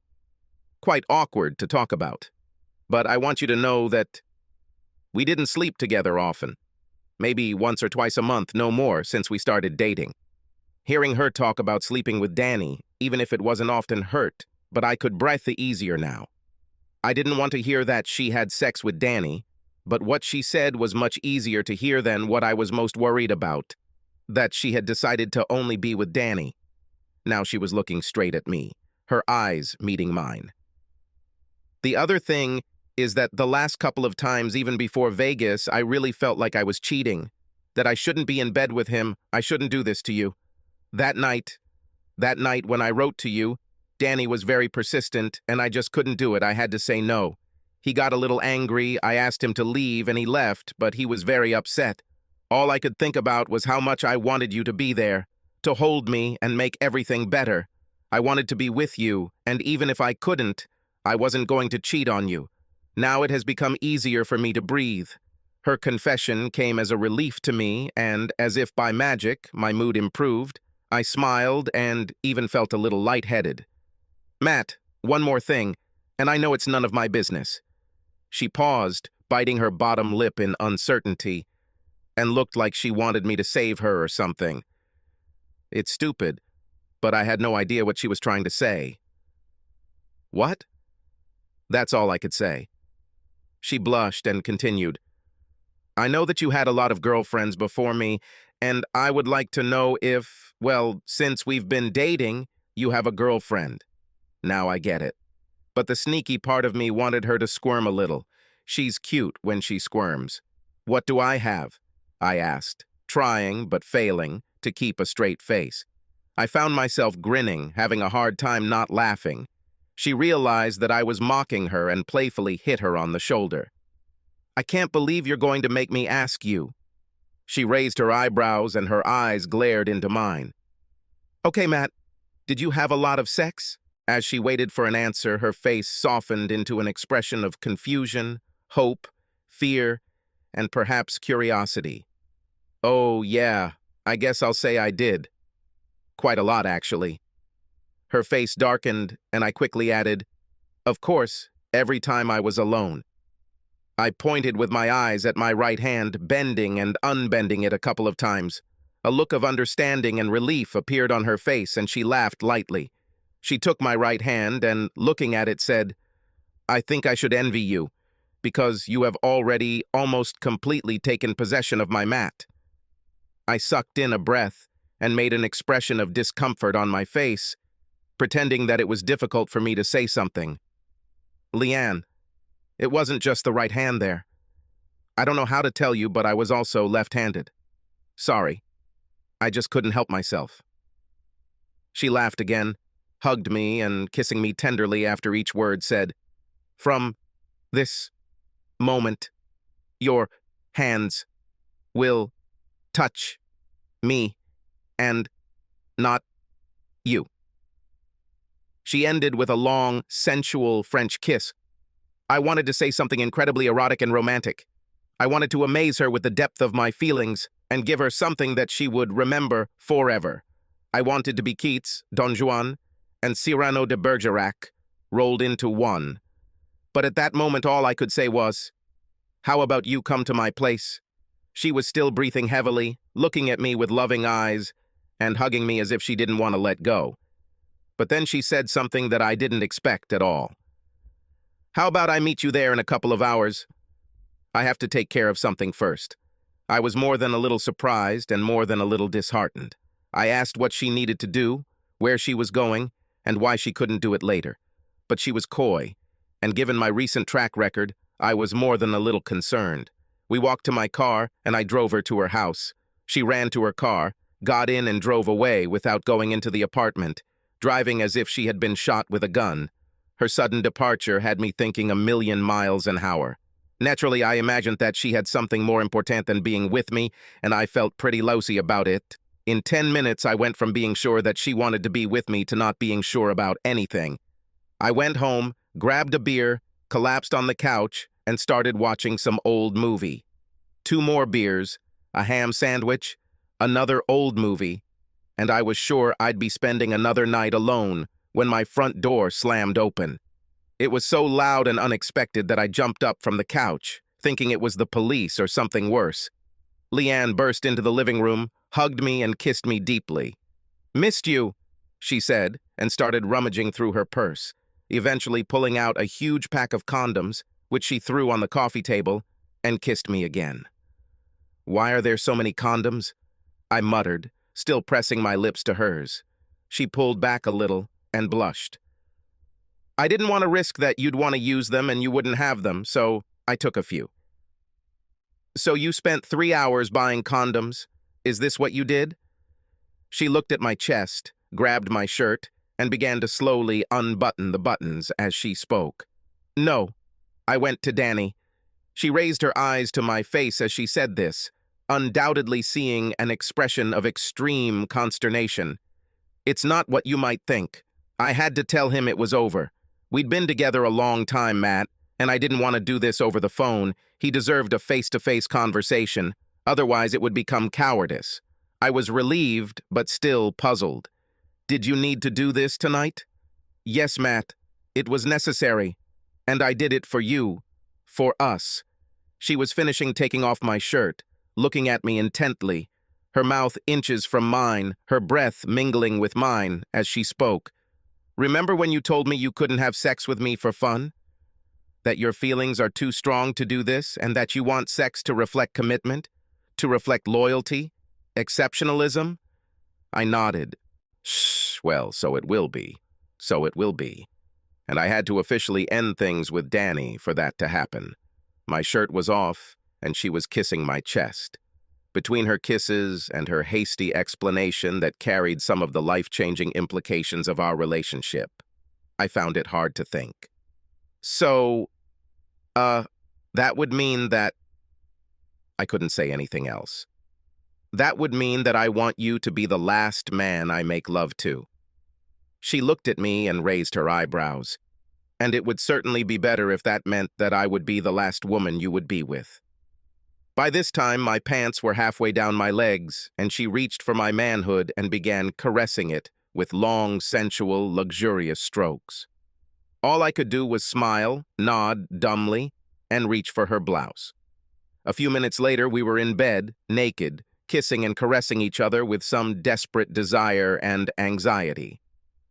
quite awkward to talk about. But I want you to know that we didn't sleep together often. Maybe once or twice a month, no more, since we started dating. Hearing her talk about sleeping with Danny, even if it wasn't often, hurt, but I could breathe easier now. I didn't want to hear that she had sex with Danny, but what she said was much easier to hear than what I was most worried about, that she had decided to only be with Danny. Now she was looking straight at me, her eyes meeting mine. The other thing is that the last couple of times, even before Vegas, I really felt like I was cheating, that I shouldn't be in bed with him, I shouldn't do this to you. That night when I wrote to you, Danny was very persistent, and I just couldn't do it. I had to say no. He got a little angry, I asked him to leave, and he left, but he was very upset. All I could think about was how much I wanted you to be there, to hold me and make everything better. I wanted to be with you, and even if I couldn't, I wasn't going to cheat on you. Now it has become easier for me to breathe. Her confession came as a relief to me, and, as if by magic, my mood improved. I smiled and even felt a little lightheaded. Matt, one more thing, and I know it's none of my business. She paused, biting her bottom lip in uncertainty, and looked like she wanted me to save her or something. It's stupid, but I had no idea what she was trying to say. What? That's all I could say. She blushed and continued. I know that you had a lot of girlfriends before me, and I would like to know if, well, since we've been dating, you have a girlfriend. Now I get it. But the sneaky part of me wanted her to squirm a little. She's cute when she squirms. What do I have? I asked, trying, but failing, to keep a straight face. I found myself grinning, having a hard time not laughing. She realized that I was mocking her and playfully hit her on the shoulder. I can't believe you're going to make me ask you. She raised her eyebrows and her eyes glared into mine. Okay, Matt, did you have a lot of sex? As she waited for an answer, her face softened into an expression of confusion, hope, fear, and perhaps curiosity. Oh, yeah, I guess I'll say I did. Quite a lot, actually. Her face darkened, and I quickly added, of course, every time I was alone. I pointed with my eyes at my right hand, bending and unbending it a couple of times. A look of understanding and relief appeared on her face, and she laughed lightly. She took my right hand and, looking at it, said, I think I should envy you, because you have already almost completely taken possession of my mat. I sucked in a breath and made an expression of discomfort on my face, pretending that it was difficult for me to say something. Leanne, it wasn't just the right hand there. I don't know how to tell you, but I was also left-handed. Sorry. I just couldn't help myself. She laughed again, hugged me, and kissing me tenderly after each word, said, From this moment, your hands will touch me and not you. She ended with a long, sensual French kiss. I wanted to say something incredibly erotic and romantic. I wanted to amaze her with the depth of my feelings and give her something that she would remember forever. I wanted to be Keats, Don Juan, and Cyrano de Bergerac rolled into one. But at that moment all I could say was, how about you come to my place? She was still breathing heavily, looking at me with loving eyes, and hugging me as if she didn't want to let go. But then she said something that I didn't expect at all. How about I meet you there in a couple of hours? I have to take care of something first. I was more than a little surprised and more than a little disheartened. I asked what she needed to do, where she was going, and why she couldn't do it later. But she was coy, and given my recent track record, I was more than a little concerned. We walked to my car, and I drove her to her house. She ran to her car, got in and drove away without going into the apartment, driving as if she had been shot with a gun. Her sudden departure had me thinking a million miles an hour. Naturally, I imagined that she had something more important than being with me, and I felt pretty lousy about it. In 10 minutes, I went from being sure that she wanted to be with me to not being sure about anything. I went home, grabbed a beer, collapsed on the couch, and started watching some old movie. 2 more beers, a ham sandwich, another old movie, and I was sure I'd be spending another night alone when my front door slammed open. It was so loud and unexpected that I jumped up from the couch, thinking it was the police or something worse. Leanne burst into the living room, hugged me, and kissed me deeply. "Missed you," she said, and started rummaging through her purse, eventually pulling out a huge pack of condoms, which she threw on the coffee table, and kissed me again. "Why are there so many condoms?" I muttered, still pressing my lips to hers. She pulled back a little and blushed. "I didn't want to risk that you'd want to use them and you wouldn't have them, so I took a few." "So you spent 3 hours buying condoms? Is this what you did?" She looked at my chest, grabbed my shirt, and began to slowly unbutton the buttons as she spoke. "No, I went to Danny." She raised her eyes to my face as she said this, undoubtedly seeing an expression of extreme consternation. "It's not what you might think. I had to tell him it was over. We'd been together a long time, Matt, and I didn't want to do this over the phone. He deserved a face-to-face conversation. Otherwise, it would become cowardice." I was relieved, but still puzzled. "Did you need to do this tonight?" "Yes, Matt. It was necessary. And I did it for you. For us." She was finishing taking off my shirt, looking at me intently, her mouth inches from mine, her breath mingling with mine as she spoke. "Remember when you told me you couldn't have sex with me for fun? That your feelings are too strong to do this, and that you want sex to reflect commitment, to reflect loyalty, exceptionalism?" I nodded. "Shh, well, so it will be. So it will be." And I had to officially end things with Danny for that to happen. My shirt was off, and she was kissing my chest. Between her kisses and her hasty explanation that carried some of the life-changing implications of our relationship, I found it hard to think. "So, that would mean that—" I couldn't say anything else. "That would mean that I want you to be the last man I make love to." She looked at me and raised her eyebrows. "And it would certainly be better if that meant that I would be the last woman you would be with." By this time, my pants were halfway down my legs, and she reached for my manhood and began caressing it with long, sensual, luxurious strokes. All I could do was smile, nod dumbly, and reach for her blouse. A few minutes later, we were in bed, naked, kissing and caressing each other with some desperate desire and anxiety.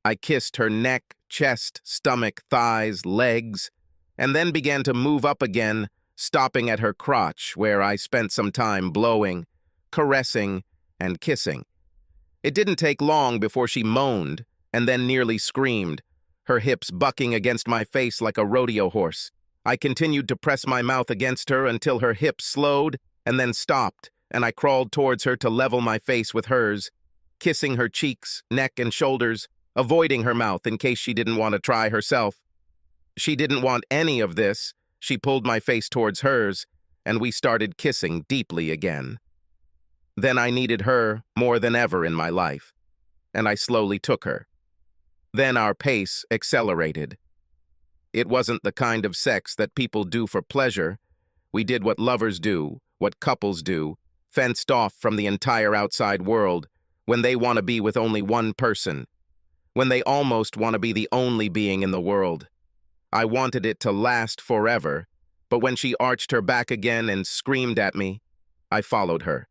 I kissed her neck, chest, stomach, thighs, legs, and then began to move up again, stopping at her crotch, where I spent some time blowing, caressing, and kissing. It didn't take long before she moaned, and then nearly screamed, her hips bucking against my face like a rodeo horse. I continued to press my mouth against her until her hips slowed and then stopped, and I crawled towards her to level my face with hers, kissing her cheeks, neck, and shoulders, avoiding her mouth in case she didn't want to try herself. She didn't want any of this. She pulled my face towards hers, and we started kissing deeply again. Then I needed her more than ever in my life, and I slowly took her. Then our pace accelerated. It wasn't the kind of sex that people do for pleasure. We did what lovers do, what couples do, fenced off from the entire outside world, when they want to be with only one person, when they almost want to be the only being in the world. I wanted it to last forever, but when she arched her back again and screamed at me, I followed her.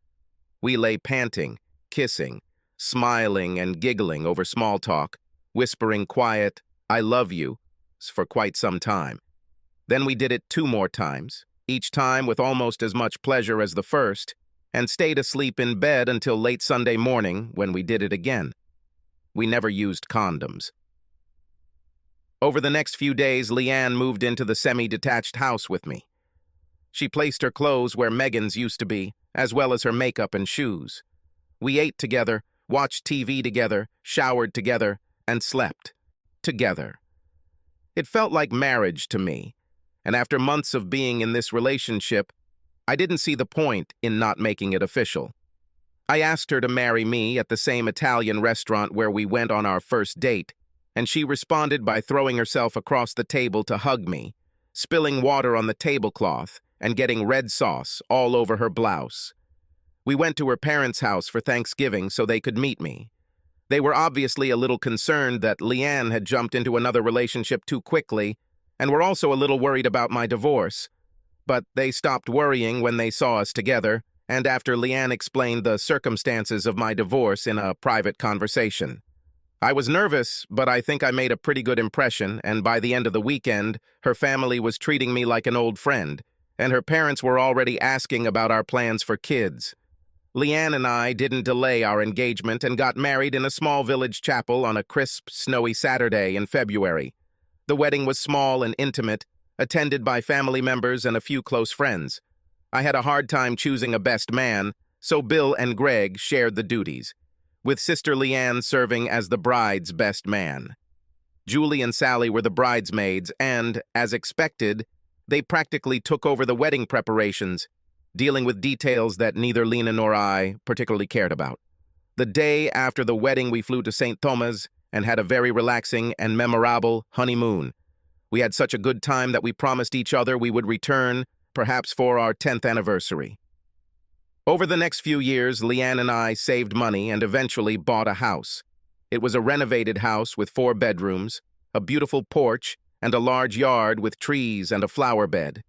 We lay panting, kissing, smiling and giggling over small talk, whispering quiet, "I love you," for quite some time. Then we did it 2 more times, each time with almost as much pleasure as the first, and stayed asleep in bed until late Sunday morning when we did it again. We never used condoms. Over the next few days, Leanne moved into the semi-detached house with me. She placed her clothes where Megan's used to be, as well as her makeup and shoes. We ate together, watched TV together, showered together, and slept together. It felt like marriage to me, and after months of being in this relationship, I didn't see the point in not making it official. I asked her to marry me at the same Italian restaurant where we went on our first date, and she responded by throwing herself across the table to hug me, spilling water on the tablecloth and getting red sauce all over her blouse. We went to her parents' house for Thanksgiving so they could meet me. They were obviously a little concerned that Leanne had jumped into another relationship too quickly, and were also a little worried about my divorce. But they stopped worrying when they saw us together, and after Leanne explained the circumstances of my divorce in a private conversation. I was nervous, but I think I made a pretty good impression, and by the end of the weekend, her family was treating me like an old friend, and her parents were already asking about our plans for kids. Leanne and I didn't delay our engagement and got married in a small village chapel on a crisp, snowy Saturday in February. The wedding was small and intimate, attended by family members and a few close friends. I had a hard time choosing a best man, so Bill and Greg shared the duties, with Sister Leanne serving as the bride's best man. Julie and Sally were the bridesmaids, and, as expected, they practically took over the wedding preparations, dealing with details that neither Lena nor I particularly cared about. The day after the wedding, we flew to St. Thomas and had a very relaxing and memorable honeymoon. We had such a good time that we promised each other we would return, perhaps for our 10th anniversary. Over the next few years, Leanne and I saved money and eventually bought a house. It was a renovated house with 4 bedrooms, a beautiful porch, and a large yard with trees and a flower bed.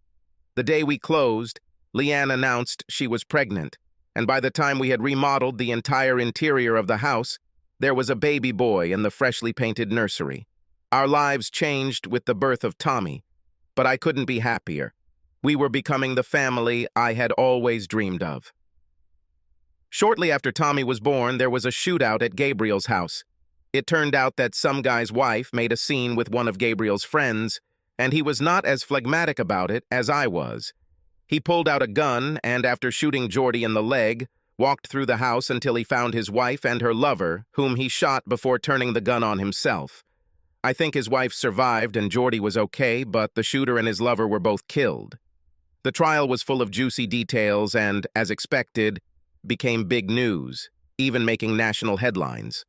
The day we closed, Leanne announced she was pregnant, and by the time we had remodeled the entire interior of the house, there was a baby boy in the freshly painted nursery. Our lives changed with the birth of Tommy, but I couldn't be happier. We were becoming the family I had always dreamed of. Shortly after Tommy was born, there was a shootout at Gabriel's house. It turned out that some guy's wife made a scene with one of Gabriel's friends, and he was not as phlegmatic about it as I was. He pulled out a gun and, after shooting Jordy in the leg, walked through the house until he found his wife and her lover, whom he shot before turning the gun on himself. I think his wife survived and Jordy was okay, but the shooter and his lover were both killed. The trial was full of juicy details and, as expected, became big news, even making national headlines.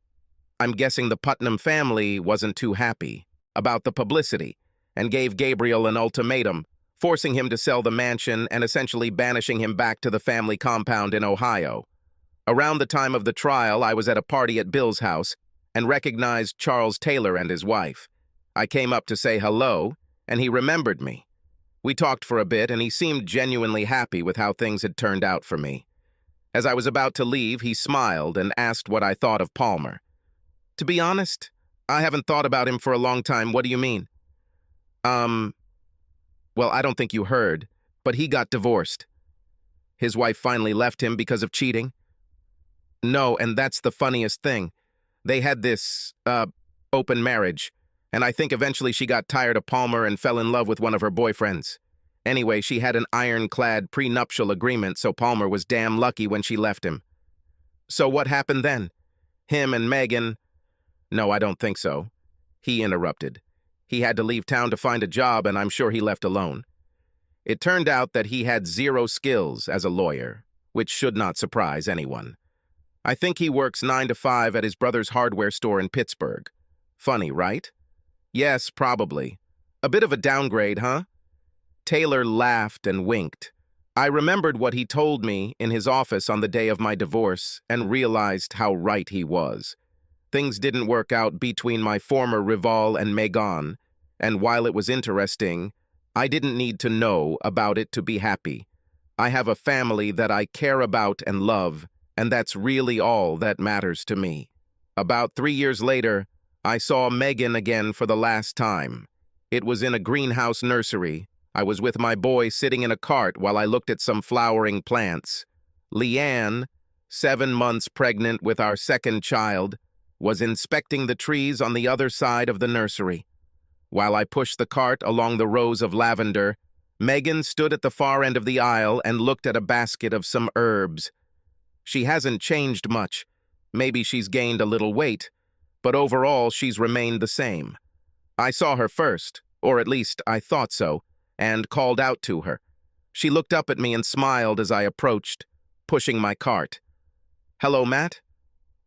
I'm guessing the Putnam family wasn't too happy about the publicity and gave Gabriel an ultimatum, forcing him to sell the mansion and essentially banishing him back to the family compound in Ohio. Around the time of the trial, I was at a party at Bill's house and recognized Charles Taylor and his wife. I came up to say hello, and he remembered me. We talked for a bit, and he seemed genuinely happy with how things had turned out for me. As I was about to leave, he smiled and asked what I thought of Palmer. To be honest, I haven't thought about him for a long time. What do you mean? Well, I don't think you heard, but he got divorced. His wife finally left him because of cheating. No, and that's the funniest thing. They had this, open marriage, and I think eventually she got tired of Palmer and fell in love with one of her boyfriends. Anyway, she had an ironclad prenuptial agreement, so Palmer was damn lucky when she left him. So what happened then? Him and Megan... No, I don't think so. He interrupted. He had to leave town to find a job, and I'm sure he left alone. It turned out that he had 0 skills as a lawyer, which should not surprise anyone. I think he works 9 to 5 at his brother's hardware store in Pittsburgh. Funny, right? Yes, probably. A bit of a downgrade, huh? Taylor laughed and winked. I remembered what he told me in his office on the day of my divorce and realized how right he was. Things didn't work out between my former rival and Megan, and while it was interesting, I didn't need to know about it to be happy. I have a family that I care about and love, and that's really all that matters to me. About 3 years later, I saw Megan again for the last time. It was in a greenhouse nursery. I was with my boy sitting in a cart while I looked at some flowering plants. Leanne, 7 months pregnant with our second child, was inspecting the trees on the other side of the nursery. While I pushed the cart along the rows of lavender, Megan stood at the far end of the aisle and looked at a basket of some herbs. She hasn't changed much. Maybe she's gained a little weight, but overall she's remained the same. I saw her first, or at least I thought so, and called out to her. She looked up at me and smiled as I approached, pushing my cart. "Hello, Matt?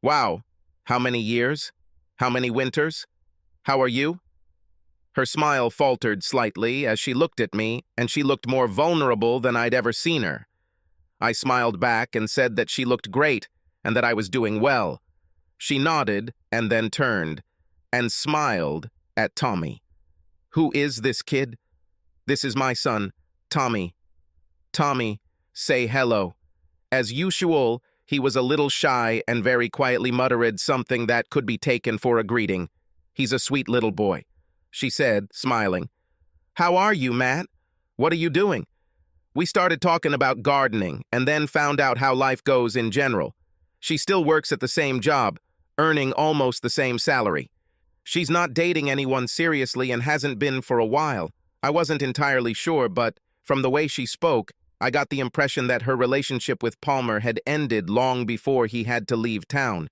Wow. How many years? How many winters? How are you?" Her smile faltered slightly as she looked at me, and she looked more vulnerable than I'd ever seen her. I smiled back and said that she looked great and that I was doing well. She nodded and then turned and smiled at Tommy, Who is this kid? This is my son, Tommy. Tommy, say hello. As usual, he was a little shy and very quietly muttered something that could be taken for a greeting. He's a sweet little boy, she said, smiling. How are you, Matt? What are you doing? We started talking about gardening and then found out how life goes in general. She still works at the same job, earning almost the same salary. She's not dating anyone seriously and hasn't been for a while. I wasn't entirely sure, but from the way she spoke, I got the impression that her relationship with Palmer had ended long before he had to leave town.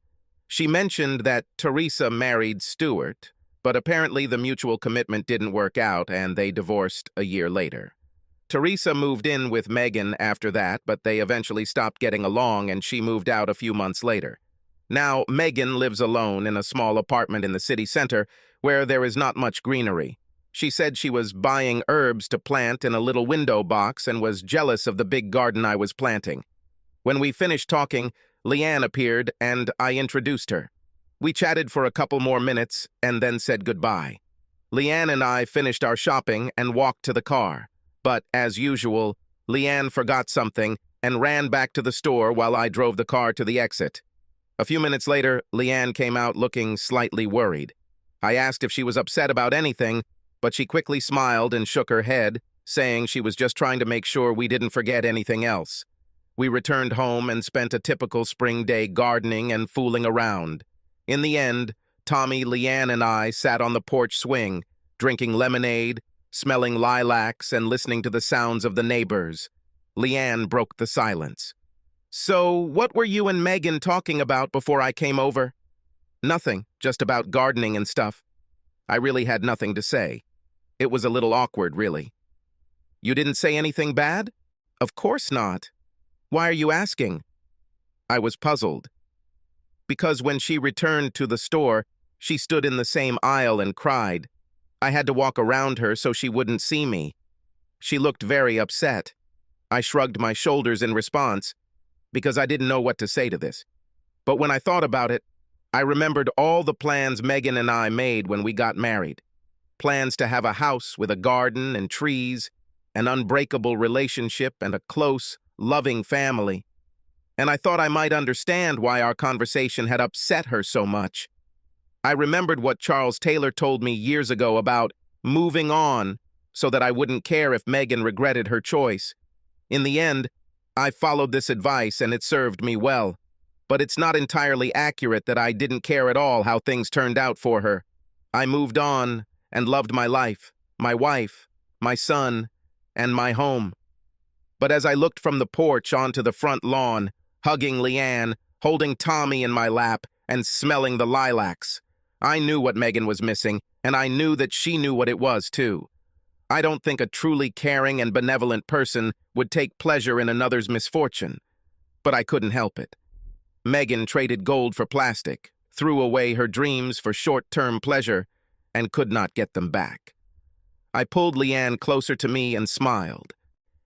She mentioned that Teresa married Stuart, but apparently the mutual commitment didn't work out and they divorced a year later. Teresa moved in with Megan after that, but they eventually stopped getting along and she moved out a few months later. Now, Megan lives alone in a small apartment in the city center where there is not much greenery. She said she was buying herbs to plant in a little window box and was jealous of the big garden I was planting. When we finished talking, Leanne appeared and I introduced her. We chatted for a couple more minutes and then said goodbye. Leanne and I finished our shopping and walked to the car. But, as usual, Leanne forgot something and ran back to the store while I drove the car to the exit. A few minutes later, Leanne came out looking slightly worried. I asked if she was upset about anything, but she quickly smiled and shook her head, saying she was just trying to make sure we didn't forget anything else. We returned home and spent a typical spring day gardening and fooling around. In the end, Tommy, Leanne, and I sat on the porch swing, drinking lemonade, smelling lilacs, and listening to the sounds of the neighbors. Leanne broke the silence. So, what were you and Megan talking about before I came over? Nothing, just about gardening and stuff. I really had nothing to say. It was a little awkward, really. You didn't say anything bad? Of course not. Why are you asking? I was puzzled. Because when she returned to the store, she stood in the same aisle and cried. I had to walk around her so she wouldn't see me. She looked very upset. I shrugged my shoulders in response, because I didn't know what to say to this. But when I thought about it, I remembered all the plans Megan and I made when we got married. Plans to have a house with a garden and trees, an unbreakable relationship, and a close, loving family. And I thought I might understand why our conversation had upset her so much. I remembered what Charles Taylor told me years ago about moving on so that I wouldn't care if Megan regretted her choice. In the end, I followed this advice and it served me well. But it's not entirely accurate that I didn't care at all how things turned out for her. I moved on and loved my life, my wife, my son, and my home. But as I looked from the porch onto the front lawn, hugging Leanne, holding Tommy in my lap, and smelling the lilacs, I knew what Megan was missing, and I knew that she knew what it was, too. I don't think a truly caring and benevolent person would take pleasure in another's misfortune. But I couldn't help it. Megan traded gold for plastic, threw away her dreams for short-term pleasure, and could not get them back. I pulled Leanne closer to me and smiled.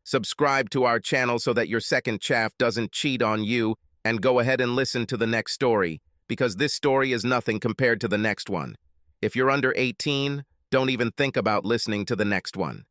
Subscribe to our channel so that your second chaff doesn't cheat on you, and go ahead and listen to the next story, because this story is nothing compared to the next one. If you're under 18, don't even think about listening to the next one.